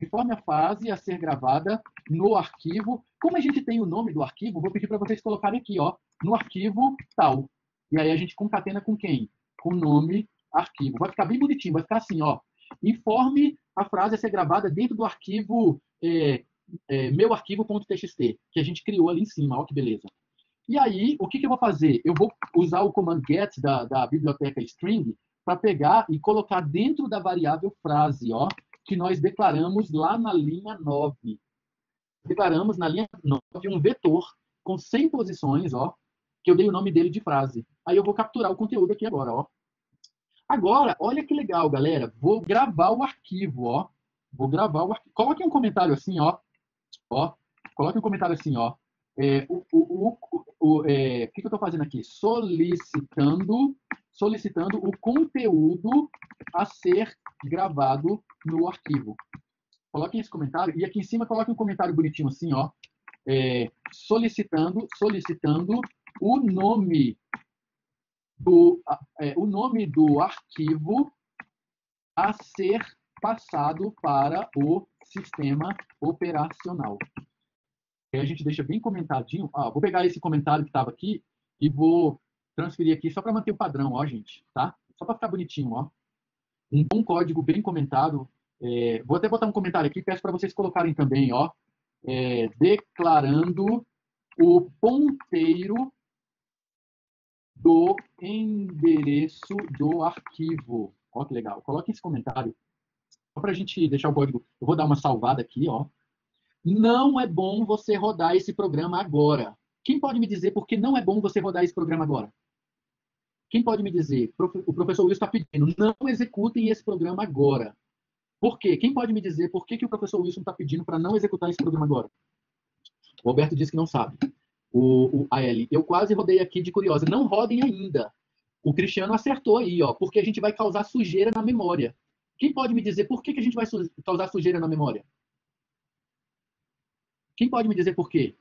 informe a frase a ser gravada no arquivo. Como a gente tem o nome do arquivo, vou pedir para vocês colocarem aqui, ó, no arquivo tal. E aí a gente concatena com quem? Com o nome arquivo. Vai ficar bem bonitinho, vai ficar assim, ó. Informe a frase a ser gravada dentro do arquivo meu arquivo.txt, que a gente criou ali em cima, ó que beleza. E aí, o que eu vou fazer? Eu vou usar o comando get da biblioteca string para pegar e colocar dentro da variável frase, ó, que nós declaramos lá na linha 9. Declaramos na linha 9 um vetor com 100 posições, ó, que eu dei o nome dele de frase. Aí eu vou capturar o conteúdo aqui agora, ó. Agora, olha que legal, galera. Vou gravar o arquivo, ó. Vou gravar o arquivo. Coloque um comentário assim, ó. Coloque um comentário assim, ó. O que eu estou fazendo aqui? Solicitando o conteúdo a ser gravado no arquivo. Coloquem esse comentário. E aqui em cima, coloque um comentário bonitinho assim, ó. Solicitando o nome do arquivo a ser passado para o sistema operacional. Aí a gente deixa bem comentadinho. Vou pegar esse comentário que estava aqui e vou transferir aqui só para manter o padrão, ó, gente, tá? Só para ficar bonitinho, ó. Um bom código bem comentado. Vou até botar um comentário aqui, peço para vocês colocarem também, ó. Declarando o ponteiro do endereço do arquivo. Ó, que legal. Coloque esse comentário. Só para a gente deixar o código. Eu vou dar uma salvada aqui, ó. Não é bom você rodar esse programa agora. Quem pode me dizer por que não é bom você rodar esse programa agora? Quem pode me dizer? O professor Wilson está pedindo, não executem esse programa agora. Por quê? Quem pode me dizer por que o professor Wilson está pedindo para não executar esse programa agora? O Roberto disse que não sabe. A Ellie, eu quase rodei aqui de curiosa. Não rodem ainda. O Cristiano acertou aí, ó, porque a gente vai causar sujeira na memória. Quem pode me dizer por que a gente vai causar sujeira na memória? Quem pode me dizer por quê?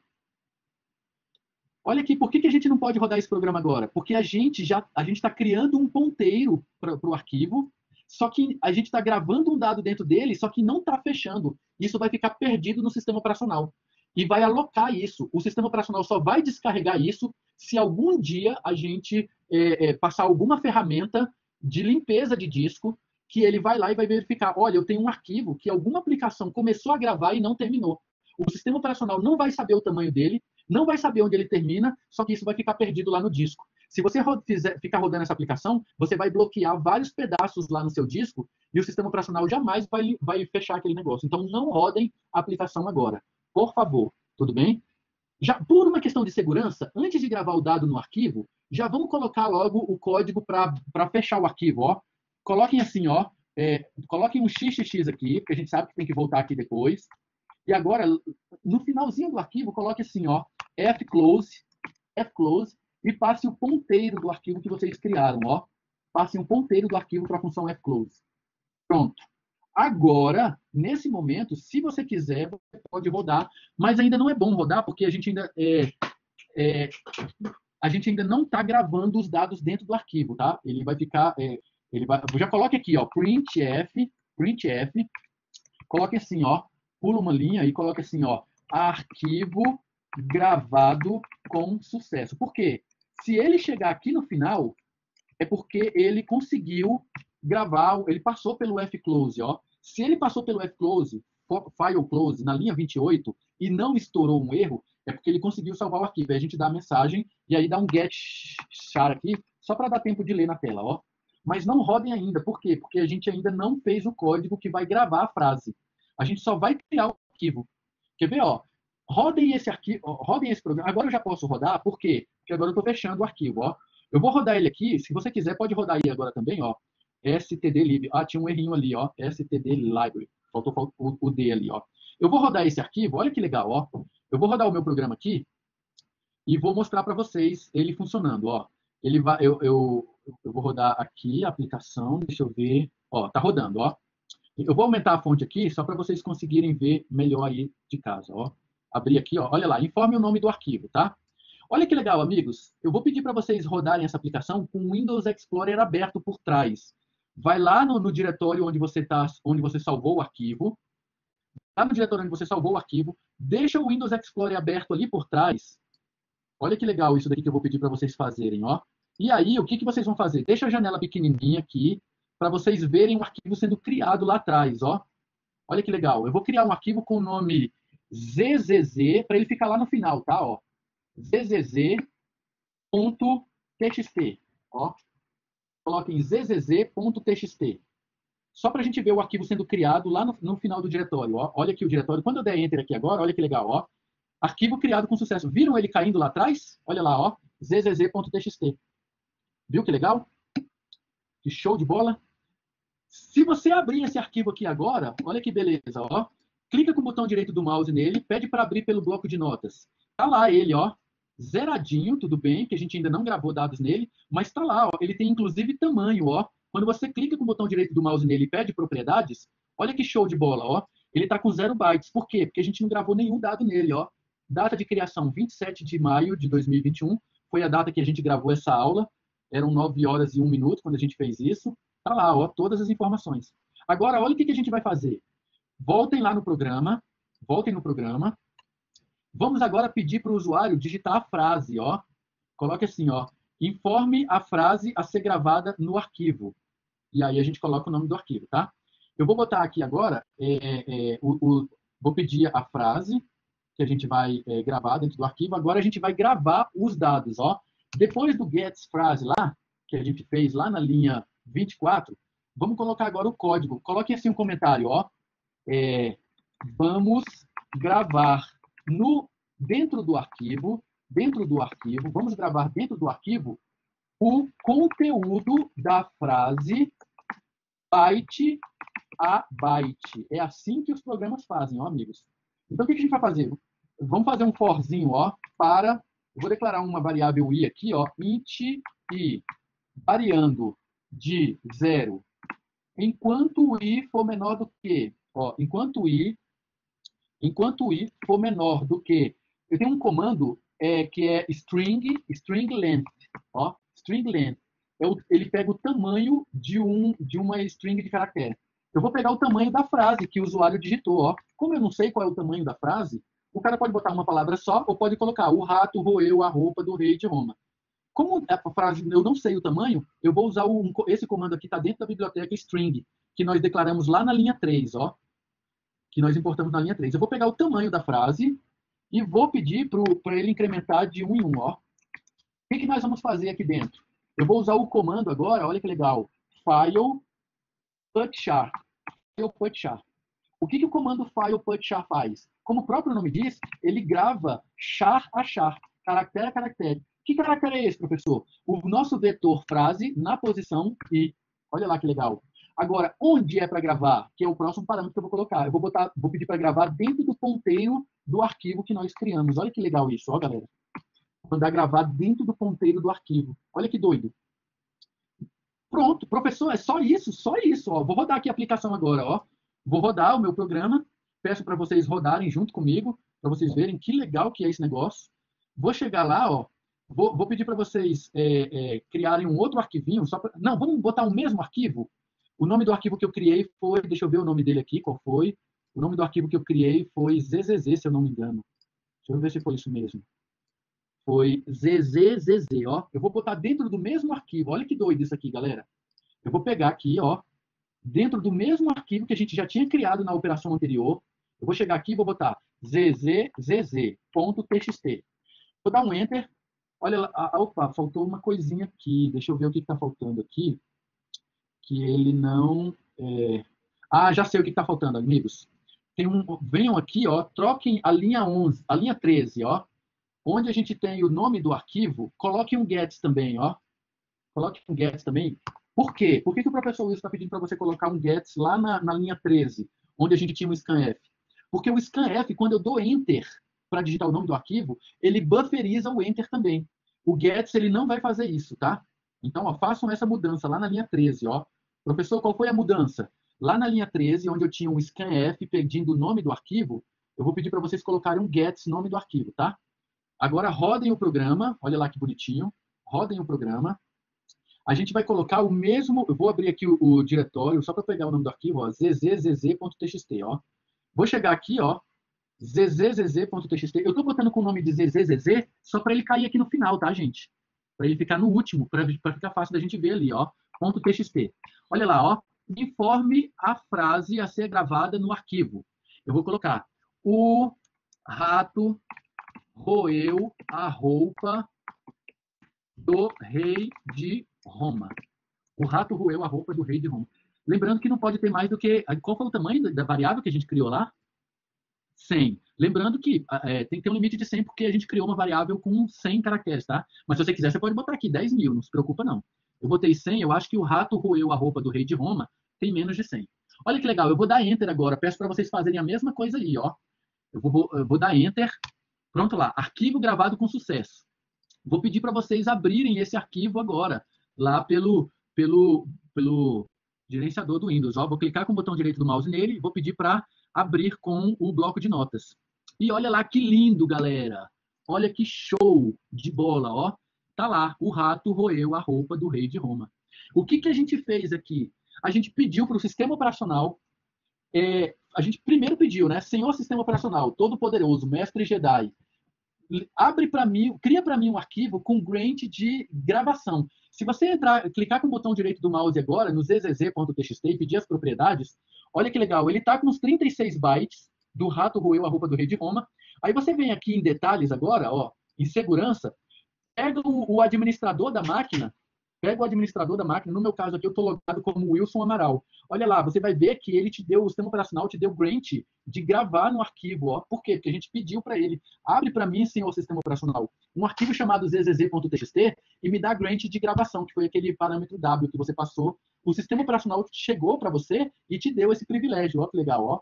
Olha aqui, por que a gente não pode rodar esse programa agora? Porque a gente está criando um ponteiro para o arquivo, só que a gente está gravando um dado dentro dele, só que não está fechando. Isso vai ficar perdido no sistema operacional. E vai alocar isso. O sistema operacional só vai descarregar isso se algum dia a gente passar alguma ferramenta de limpeza de disco, que ele vai lá e vai verificar, olha, eu tenho um arquivo que alguma aplicação começou a gravar e não terminou. O sistema operacional não vai saber o tamanho dele, não vai saber onde ele termina, só que isso vai ficar perdido lá no disco. Se você ficar rodando essa aplicação, você vai bloquear vários pedaços lá no seu disco e o sistema operacional jamais vai fechar aquele negócio. Então, não rodem a aplicação agora. Por favor, tudo bem? Já por uma questão de segurança, antes de gravar o dado no arquivo, já vamos colocar logo o código para fechar o arquivo. Ó. Coloquem assim, ó, coloquem um XXX aqui, porque a gente sabe que tem que voltar aqui depois. E agora, no finalzinho do arquivo, coloque assim, ó, fclose, e passe o ponteiro do arquivo que vocês criaram. Ó. Passe um ponteiro do arquivo para a função fclose. Pronto. Agora, nesse momento, se você quiser, você pode rodar, mas ainda não é bom rodar, porque a gente ainda não está gravando os dados dentro do arquivo, tá? Ele vai ficar, já coloque aqui, ó, printf, coloque assim, ó, pula uma linha e coloque assim, ó, arquivo gravado com sucesso. Por quê? Se ele chegar aqui no final, é porque ele conseguiu gravar, ele passou pelo fclose, ó. Se ele passou pelo fclose, file close, na linha 28, e não estourou um erro, é porque ele conseguiu salvar o arquivo. Aí a gente dá a mensagem, e aí dá um get char aqui, só para dar tempo de ler na tela, ó. Mas não rodem ainda. Por quê? Porque a gente ainda não fez o código que vai gravar a frase. A gente só vai criar o arquivo. Quer ver, ó? Rodem esse arquivo, rodem esse programa. Agora eu já posso rodar, por quê? Porque agora eu estou fechando o arquivo, ó. Eu vou rodar ele aqui, se você quiser, pode rodar aí agora também, ó. stdlib. Ah, tinha um errinho ali, ó. stdlibrary. Faltou o D ali, ó. Eu vou rodar esse arquivo, olha que legal, ó. Eu vou rodar o meu programa aqui e vou mostrar para vocês ele funcionando, ó. Ele vai, eu vou rodar aqui a aplicação, deixa eu ver. Ó, tá rodando, ó. Eu vou aumentar a fonte aqui só para vocês conseguirem ver melhor aí de casa, ó. Abrir aqui, ó. Olha lá, informe o nome do arquivo, tá? Olha que legal, amigos. Eu vou pedir para vocês rodarem essa aplicação com o Windows Explorer aberto por trás. Vai lá no diretório onde você salvou o arquivo. Lá no diretório onde você salvou o arquivo, deixa o Windows Explorer aberto ali por trás. Olha que legal isso daqui que eu vou pedir para vocês fazerem, ó. E aí, o que vocês vão fazer? Deixa a janela pequenininha aqui para vocês verem o arquivo sendo criado lá atrás, ó. Olha que legal. Eu vou criar um arquivo com o nome zzz para ele ficar lá no final, tá? Ó. zzz.txt. Ó. Coloquem zzz.txt. Só para a gente ver o arquivo sendo criado lá no final do diretório. Ó. Olha aqui o diretório. Quando eu der Enter aqui agora, olha que legal. Ó. Arquivo criado com sucesso. Viram ele caindo lá atrás? Olha lá, ó. zzz.txt. Viu que legal? Que show de bola. Se você abrir esse arquivo aqui agora, olha que beleza. Ó. Clica com o botão direito do mouse nele, pede para abrir pelo bloco de notas. Tá lá ele, ó. Zeradinho, tudo bem, que a gente ainda não gravou dados nele, mas está lá, ó, ele tem inclusive tamanho, ó. Quando você clica com o botão direito do mouse nele e pede propriedades, olha que show de bola, ó. Ele está com 0 bytes. Por quê? Porque a gente não gravou nenhum dado nele, ó. Data de criação 27 de maio de 2021, foi a data que a gente gravou essa aula. Eram 9 horas e 1 minuto quando a gente fez isso. Tá lá, ó, todas as informações. Agora, olha o que a gente vai fazer. Voltem lá no programa, voltem no programa. Vamos agora pedir para o usuário digitar a frase, ó. Coloque assim, ó. Informe a frase a ser gravada no arquivo. E aí a gente coloca o nome do arquivo, tá? Eu vou botar aqui agora, vou pedir a frase que a gente vai gravar dentro do arquivo. Agora a gente vai gravar os dados, ó. Depois do gets frase lá, que a gente fez lá na linha 24, vamos colocar agora o código. Coloque assim um comentário, ó. Vamos gravar dentro do arquivo, vamos gravar dentro do arquivo o conteúdo da frase byte a byte. É assim que os programas fazem, ó, amigos. Então, o que a gente vai fazer? Vamos fazer um forzinho, ó, para... Eu vou declarar uma variável i aqui, ó, int i, variando de 0, enquanto o i for menor do que... Ó, enquanto i for menor do que... Eu tenho um comando que é string length. Ó, string length. Ele pega o tamanho de uma string de caractere. Eu vou pegar o tamanho da frase que o usuário digitou. Ó. Como eu não sei qual é o tamanho da frase, o cara pode botar uma palavra só ou pode colocar o rato roeu a roupa do rei de Roma. Como a frase eu não sei o tamanho, eu vou usar esse comando aqui, está dentro da biblioteca string, que nós declaramos lá na linha 3. Ó. que nós importamos na linha 3. Eu vou pegar o tamanho da frase e vou pedir para ele incrementar de 1 em 1. Ó. O que nós vamos fazer aqui dentro? Eu vou usar o comando agora, olha que legal, file put char. O que o comando file put char faz? Como o próprio nome diz, ele grava char a char, caractere a caractere. Que caractere é esse, professor? O nosso vetor frase na posição i. Olha lá que legal. Agora, onde é para gravar? Que é o próximo parâmetro que eu vou colocar. Eu vou pedir para gravar dentro do ponteiro do arquivo que nós criamos. Olha que legal isso, ó, galera. Vou mandar gravar dentro do ponteiro do arquivo. Olha que doido. Pronto, professor, é só isso, só isso. Ó. Vou rodar aqui a aplicação agora. Ó. Vou rodar o meu programa. Peço para vocês rodarem junto comigo, para vocês verem que legal que é esse negócio. Vou chegar lá, ó. Vou pedir para vocês criarem um outro arquivinho. Não, vamos botar o mesmo arquivo. O nome do arquivo que eu criei foi... Deixa eu ver o nome dele aqui, qual foi. O nome do arquivo que eu criei foi ZZZ, se eu não me engano. Deixa eu ver se foi isso mesmo. Foi ZZZZ, ó. Eu vou botar dentro do mesmo arquivo. Olha que doido isso aqui, galera. Eu vou pegar aqui, ó. Dentro do mesmo arquivo que a gente já tinha criado na operação anterior. Eu vou chegar aqui e vou botar zzz.txt. Vou dar um Enter. Olha lá, opa, faltou uma coisinha aqui. Deixa eu ver o que está faltando aqui. Que ele não... já sei o que está faltando, amigos. Venham aqui, ó, troquem a linha 11, a linha 13, ó. Onde a gente tem o nome do arquivo, coloque um gets também, ó. Coloque um gets também. Por quê? Por que o professor Wilson está pedindo para você colocar um gets lá na linha 13, onde a gente tinha um scanf? Porque o scanf, quando eu dou enter para digitar o nome do arquivo, ele bufferiza o enter também. O gets, ele não vai fazer isso, tá? Então, ó, façam essa mudança lá na linha 13, ó. Professor, qual foi a mudança? Lá na linha 13, onde eu tinha um scanf pedindo o nome do arquivo, eu vou pedir para vocês colocarem um gets nome do arquivo, tá? Agora rodem o programa, olha lá que bonitinho, rodem o programa. A gente vai colocar o mesmo, eu vou abrir aqui o diretório, só para pegar o nome do arquivo, ó, zzz.txt, ó. Vou chegar aqui, ó, zzz.txt. Eu estou botando com o nome de zzz só para ele cair aqui no final, tá, gente? Para ele ficar no último, para ficar fácil da gente ver ali, ó, .txt. Olha lá, ó, informe a frase a ser gravada no arquivo. Eu vou colocar o rato roeu a roupa do rei de Roma. O rato roeu a roupa do rei de Roma. Lembrando que não pode ter mais do que... Qual foi o tamanho da variável que a gente criou lá? 100. Lembrando que tem que ter um limite de 100 porque a gente criou uma variável com 100 caracteres, tá? Mas se você quiser, você pode botar aqui 10 mil, não se preocupa não. Eu botei 100, eu acho que o rato roeu a roupa do rei de Roma tem menos de 100. Olha que legal, eu vou dar Enter agora. Peço para vocês fazerem a mesma coisa aí, ó. Eu vou dar Enter. Pronto lá, arquivo gravado com sucesso. Vou pedir para vocês abrirem esse arquivo agora, lá pelo gerenciador do Windows. Ó, vou clicar com o botão direito do mouse nele e vou pedir para abrir com o bloco de notas. E olha lá que lindo, galera. Olha que show de bola, ó. Tá lá, o rato roeu a roupa do rei de Roma. O que a gente fez aqui? A gente pediu para o sistema operacional... a gente primeiro pediu, né? Senhor Sistema Operacional, Todo-Poderoso, Mestre Jedi, abre para mim, cria para mim um arquivo com grant de gravação. Se você clicar com o botão direito do mouse agora, no zzz.txt e pedir as propriedades, olha que legal, ele está com uns 36 bytes do rato roeu a roupa do rei de Roma. Aí você vem aqui em detalhes agora, ó, em segurança, pega o administrador da máquina, no meu caso aqui eu estou logado como Wilson Amaral. Olha lá, você vai ver que ele te deu, o sistema operacional te deu grant de gravar no arquivo. Ó. Por quê? Porque a gente pediu para ele, abre para mim, senhor sistema operacional, um arquivo chamado zzz.txt e me dá grant de gravação, que foi aquele parâmetro W que você passou. O sistema operacional chegou para você e te deu esse privilégio. Ó, que legal, ó.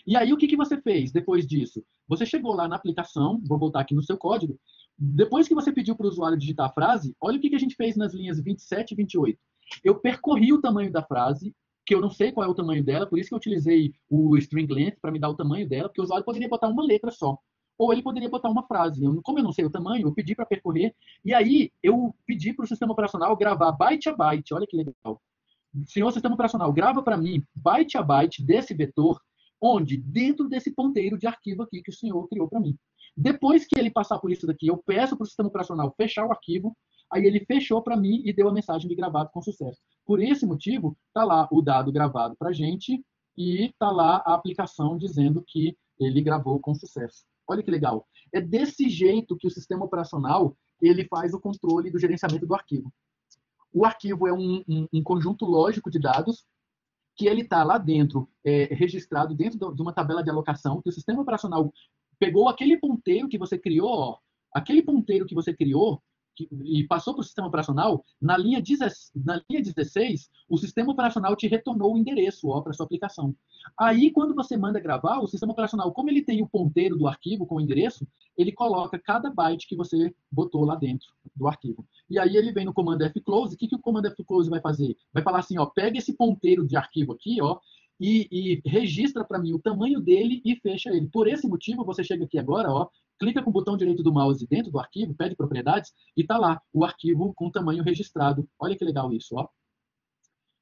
E aí, o que você fez depois disso? Você chegou lá na aplicação, vou voltar aqui no seu código, depois que você pediu para o usuário digitar a frase, olha o que a gente fez nas linhas 27 e 28. Eu percorri o tamanho da frase, que eu não sei qual é o tamanho dela, por isso que eu utilizei o string length para me dar o tamanho dela, porque o usuário poderia botar uma letra só, ou ele poderia botar uma frase. Como eu não sei o tamanho, eu pedi para percorrer, e aí eu pedi para o sistema operacional gravar byte a byte, olha que legal. Senhor sistema operacional, grava para mim byte a byte desse vetor, onde? Dentro desse ponteiro de arquivo aqui que o senhor criou para mim. Depois que ele passar por isso daqui, eu peço para o sistema operacional fechar o arquivo, aí ele fechou para mim e deu a mensagem de gravado com sucesso. Por esse motivo, está lá o dado gravado para a gente, e está lá a aplicação dizendo que ele gravou com sucesso. Olha que legal. É desse jeito que o sistema operacional ele faz o controle do gerenciamento do arquivo. O arquivo é um conjunto lógico de dados que ele está lá dentro, registrado dentro de uma tabela de alocação, que o sistema operacional pegou aquele ponteiro que você criou, ó, aquele ponteiro que você criou, e passou para o sistema operacional, na linha 16, o sistema operacional te retornou o endereço para a sua aplicação. Aí, quando você manda gravar, o sistema operacional, como ele tem o ponteiro do arquivo com o endereço, ele coloca cada byte que você botou lá dentro do arquivo. E aí ele vem no comando fclose. O que o comando fclose vai fazer? Vai falar assim, ó, pega esse ponteiro de arquivo aqui, ó, e registra para mim o tamanho dele e fecha ele. Por esse motivo, você chega aqui agora, ó, clica com o botão direito do mouse dentro do arquivo, pede propriedades, e está lá o arquivo com tamanho registrado. Olha que legal isso, ó.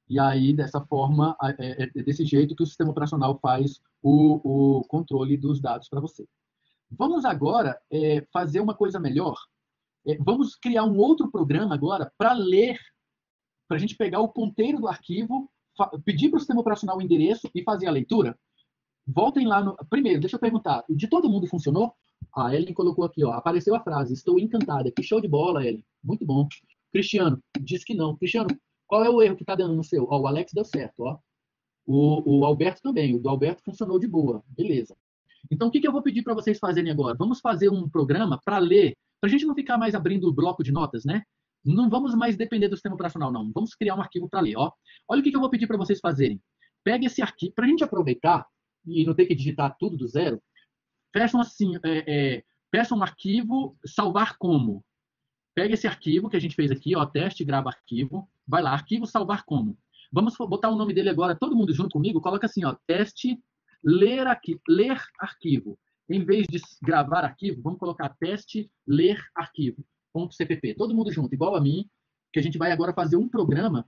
E aí, dessa forma, é desse jeito que o sistema operacional faz o controle dos dados para você. Vamos agora fazer uma coisa melhor. Vamos criar um outro programa agora para ler, para a gente pegar o ponteiro do arquivo, pedir para o sistema operacional o endereço e fazer a leitura. Voltem lá no... Primeiro, deixa eu perguntar, de todo mundo funcionou? A Ellen colocou aqui, ó, apareceu a frase, estou encantada. Que show de bola, Ellen. Muito bom. Cristiano, disse que não. Cristiano, qual é o erro que está dando no seu? Ó, o Alex deu certo, ó. O Alberto também. O do Alberto funcionou de boa. Beleza. Então, o que eu vou pedir para vocês fazerem agora? Vamos fazer um programa para ler, para a gente não ficar mais abrindo o bloco de notas, né? Não vamos mais depender do sistema operacional, não. Vamos criar um arquivo para ler, ó. Olha o que eu vou pedir para vocês fazerem. Pega esse arquivo, para a gente aproveitar e não ter que digitar tudo do zero, peçam assim, peçam um arquivo, salvar como. Pega esse arquivo que a gente fez aqui, ó, teste, grava arquivo, vai lá, arquivo, salvar como. Vamos botar o nome dele agora, todo mundo junto comigo, coloca assim, ó, teste, ler arquivo. Em vez de gravar arquivo, vamos colocar teste, ler arquivo.cpp. Todo mundo junto, igual a mim, que a gente vai agora fazer um programa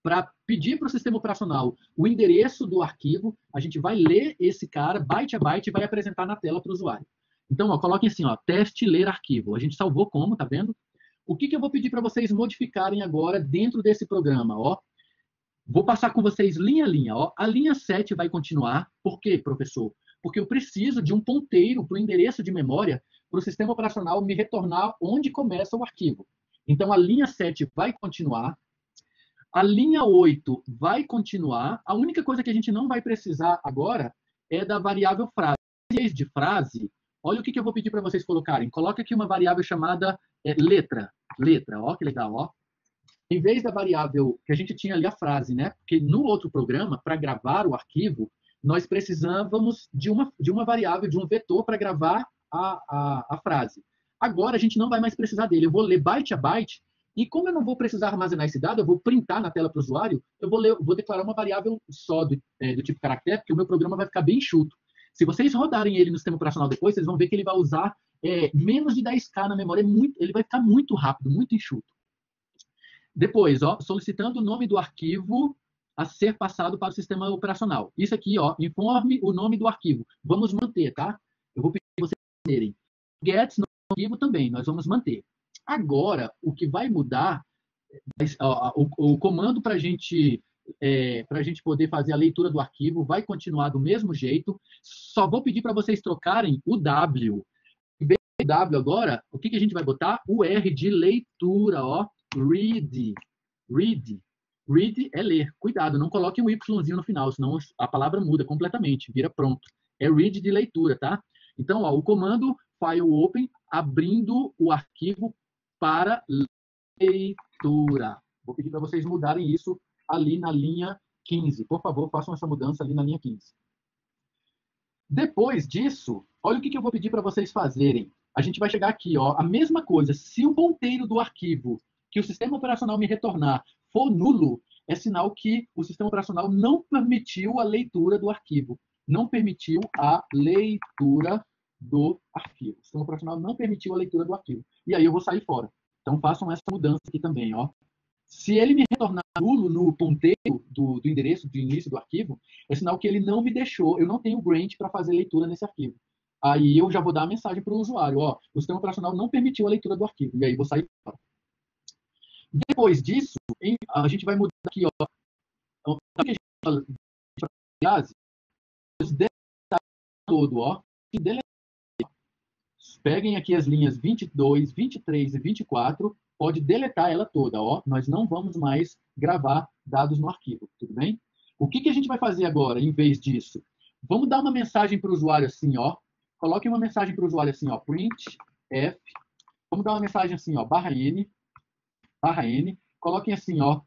para pedir para o sistema operacional o endereço do arquivo, a gente vai ler esse cara, byte a byte, e vai apresentar na tela para o usuário. Então, ó, coloquem assim, ó, teste ler arquivo. A gente salvou como, tá vendo? O que eu vou pedir para vocês modificarem agora dentro desse programa? Ó, vou passar com vocês linha a linha. Ó. A linha 7 vai continuar. Por quê, professor? Porque eu preciso de um ponteiro para o endereço de memória para o sistema operacional me retornar onde começa o arquivo. Então, a linha 7 vai continuar. A linha 8 vai continuar. A única coisa que a gente não vai precisar agora é da variável frase. Em vez de frase, olha o que eu vou pedir para vocês colocarem. Coloca aqui uma variável chamada letra. Letra, ó, que legal, ó. Em vez da variável que a gente tinha ali a frase, né? Porque no outro programa, para gravar o arquivo, nós precisávamos de uma variável, de um vetor para gravar a frase. Agora a gente não vai mais precisar dele. Eu vou ler byte a byte. E como eu não vou precisar armazenar esse dado, eu vou printar na tela para o usuário, eu vou declarar uma variável só do tipo caractere, porque o meu programa vai ficar bem enxuto. Se vocês rodarem ele no sistema operacional depois, vocês vão ver que ele vai usar menos de 10K na memória. Ele vai ficar muito rápido, muito enxuto. Depois, ó, solicitando o nome do arquivo a ser passado para o sistema operacional. Isso aqui, ó, informe o nome do arquivo. Vamos manter, tá? Eu vou pedir para vocês manterem. Get no arquivo também, nós vamos manter. Agora, o que vai mudar, o comando para a gente poder fazer a leitura do arquivo vai continuar do mesmo jeito, só vou pedir para vocês trocarem o W. Em vez do W agora, o que a gente vai botar? O R de leitura, ó, read. Read é ler. Cuidado, não coloque um Yzinho no final, senão a palavra muda completamente, vira pronto. É read de leitura, tá? Então, ó, o comando file open, abrindo o arquivo para leitura. Vou pedir para vocês mudarem isso ali na linha 15. Por favor, façam essa mudança ali na linha 15. Depois disso, olha o que eu vou pedir para vocês fazerem. A gente vai chegar aqui, ó, a mesma coisa. Se o ponteiro do arquivo que o sistema operacional me retornar for nulo, é sinal que o sistema operacional não permitiu a leitura do arquivo. Não permitiu a leitura do arquivo. O sistema operacional não permitiu a leitura do arquivo. E aí eu vou sair fora. Então façam essa mudança aqui também, ó. Se ele me retornar nulo no ponteiro do endereço do início do arquivo, é sinal que ele não me deixou, eu não tenho grant para fazer leitura nesse arquivo. Aí eu já vou dar a mensagem para o usuário, ó, o sistema operacional não permitiu a leitura do arquivo. E aí eu vou sair fora. Depois disso, a gente vai mudar aqui, ó. frase, todo, ó, e deletar. Peguem aqui as linhas 22, 23 e 24, pode deletar ela toda, ó. Nós não vamos mais gravar dados no arquivo, tudo bem? O que a gente vai fazer agora, em vez disso? Vamos dar uma mensagem para o usuário assim, ó. Coloque uma mensagem para o usuário assim, ó, print f. Vamos dar uma mensagem assim, ó, /n. Coloquem assim, ó,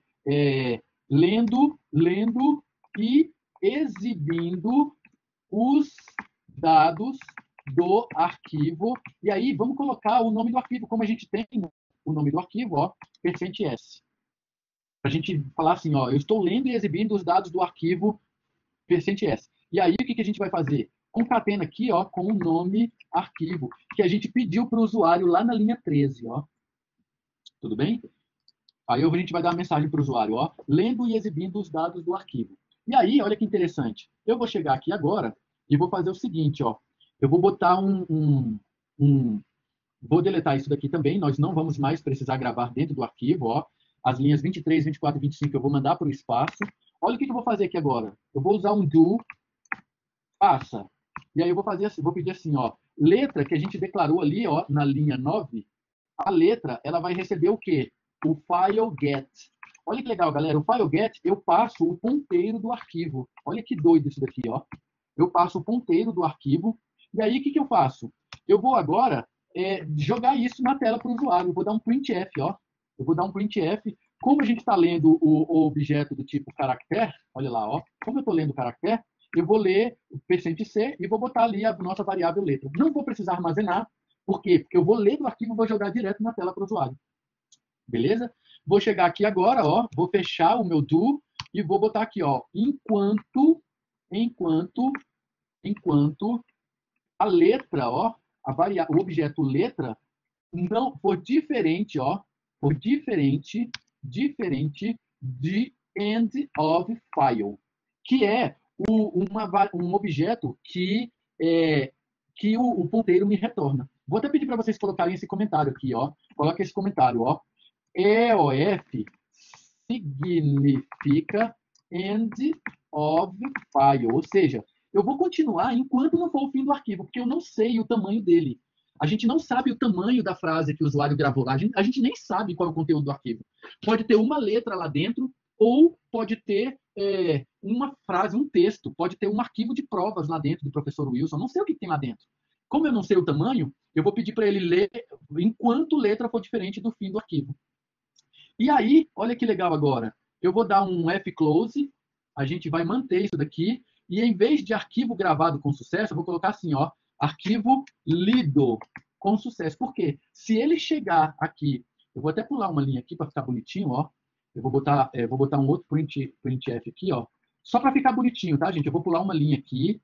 lendo e exibindo os dados do arquivo. E aí, vamos colocar o nome do arquivo, como a gente tem o nome do arquivo, ó, %s. Para a gente falar assim, ó, eu estou lendo e exibindo os dados do arquivo %s. E aí, o que a gente vai fazer? Concatena aqui, ó, com o nome arquivo, que a gente pediu para o usuário lá na linha 13, ó. Tudo bem? Aí a gente vai dar uma mensagem para o usuário, ó, lendo e exibindo os dados do arquivo. E aí, olha que interessante. Eu vou chegar aqui agora e vou fazer o seguinte, ó. Eu vou botar vou deletar isso daqui também, nós não vamos mais precisar gravar dentro do arquivo, ó. As linhas 23, 24 e 25 eu vou mandar para o espaço. Olha o que eu vou fazer aqui agora. Eu vou usar um do, passa. E aí eu vou fazer assim, vou pedir assim, ó, letra que a gente declarou ali, ó, na linha 9, a letra, ela vai receber o quê? O file get. Olha que legal, galera. O file get, eu passo o ponteiro do arquivo. Olha que doido isso daqui, ó. Eu passo o ponteiro do arquivo. E aí, o que eu faço? Eu vou agora jogar isso na tela para o usuário. Eu vou dar um printf, ó. Eu vou dar um printf. Como a gente está lendo o objeto do tipo caractere, olha lá, ó. Como eu estou lendo o caractere, eu vou ler o %c e vou botar ali a nossa variável letra. Não vou precisar armazenar. Por quê? Porque eu vou ler do arquivo e vou jogar direto na tela para o usuário. Beleza? Vou chegar aqui agora, ó, vou fechar o meu do e vou botar aqui, ó, enquanto a letra, ó, o objeto letra não for diferente, ó, diferente de end of file, que é um objeto que o ponteiro me retorna. Vou até pedir para vocês colocarem esse comentário aqui, ó. Coloca esse comentário, ó. EOF significa end of file, ou seja, eu vou continuar enquanto não for o fim do arquivo, porque eu não sei o tamanho dele. A gente não sabe o tamanho da frase que o usuário gravou lá. A gente nem sabe qual é o conteúdo do arquivo. Pode ter uma letra lá dentro, ou pode ter uma frase, um texto. Pode ter um arquivo de provas lá dentro do professor Wilson. Não sei o que tem lá dentro. Como eu não sei o tamanho, eu vou pedir para ele ler enquanto letra for diferente do fim do arquivo. E aí, olha que legal agora. Eu vou dar um fclose, a gente vai manter isso daqui, e em vez de arquivo gravado com sucesso, eu vou colocar assim, ó, arquivo lido com sucesso. Por quê? Se ele chegar aqui, eu vou até pular uma linha aqui para ficar bonitinho, ó. Eu vou botar um outro printf aqui, ó, só para ficar bonitinho, tá, gente? Eu vou pular uma linha aqui,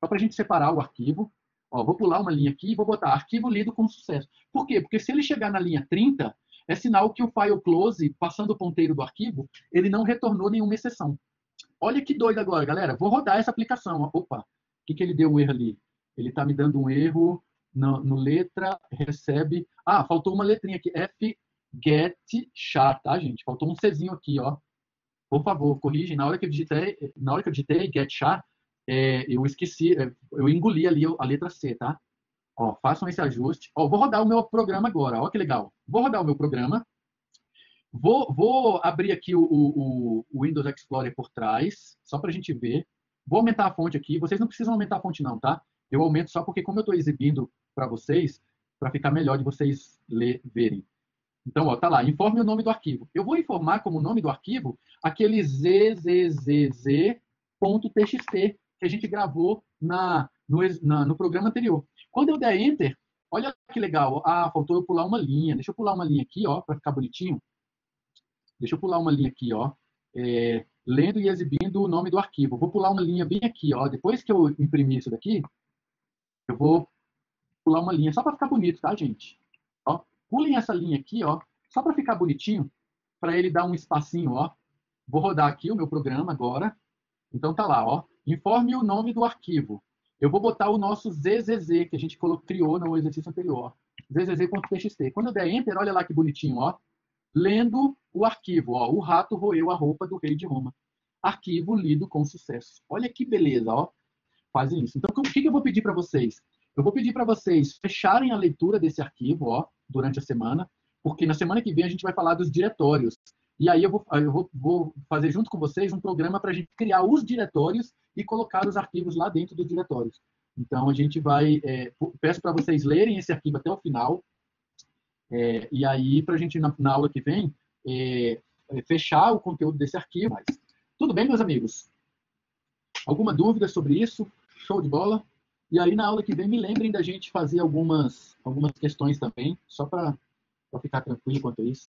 só para a gente separar o arquivo. Ó, vou pular uma linha aqui e vou botar arquivo lido com sucesso. Por quê? Porque se ele chegar na linha 30, é sinal que o file close, passando o ponteiro do arquivo, ele não retornou nenhuma exceção. Olha que doido agora, galera. Vou rodar essa aplicação. Opa, o que ele deu um erro ali? Ele está me dando um erro no letra, recebe... Ah, faltou uma letrinha aqui. Get char, tá, gente? Faltou um Czinho aqui, ó. Por favor, corrige. Na hora que eu digitei get char, eu esqueci, eu engoli ali a letra C, tá? Ó, façam esse ajuste. Ó, vou rodar o meu programa agora. Ó, que legal. Vou rodar o meu programa. Vou abrir aqui o Windows Explorer por trás, só para a gente ver. Vou aumentar a fonte aqui. Vocês não precisam aumentar a fonte não, tá? Eu aumento só porque como eu estou exibindo para vocês, para ficar melhor de vocês verem. Então, ó, tá lá. Informe o nome do arquivo. Eu vou informar como nome do arquivo aquele zzz.txt que a gente gravou no programa anterior. Quando eu der Enter, olha que legal. Ah, faltou eu pular uma linha. Deixa eu pular uma linha aqui, ó, para ficar bonitinho. Deixa eu pular uma linha aqui, ó. Lendo e exibindo o nome do arquivo. Vou pular uma linha bem aqui, ó. Depois que eu imprimir isso daqui, eu vou pular uma linha só para ficar bonito, tá, gente? Ó, pulem essa linha aqui, ó, só para ficar bonitinho, para ele dar um espacinho, ó. Vou rodar aqui o meu programa agora. Então tá lá, ó. Informe o nome do arquivo. Eu vou botar o nosso ZZZ, que a gente criou no exercício anterior. zzz.txt. Quando eu der Enter, olha lá que bonitinho, ó. Lendo o arquivo, ó. O rato roeu a roupa do rei de Roma. arquivo lido com sucesso. Olha que beleza, ó. Fazem isso. Então, o que eu vou pedir para vocês? Eu vou pedir para vocês fecharem a leitura desse arquivo, ó, durante a semana, porque na semana que vem a gente vai falar dos diretórios. E aí vou fazer junto com vocês um programa para a gente criar os diretórios e colocar os arquivos lá dentro dos diretórios. Então, a gente vai... peço para vocês lerem esse arquivo até o final. E aí, para a gente, na aula que vem, fechar o conteúdo desse arquivo. Tudo bem, meus amigos? Alguma dúvida sobre isso? Show de bola? E aí, na aula que vem, me lembrem da gente fazer algumas questões também, só para ficar tranquilo quanto a isso.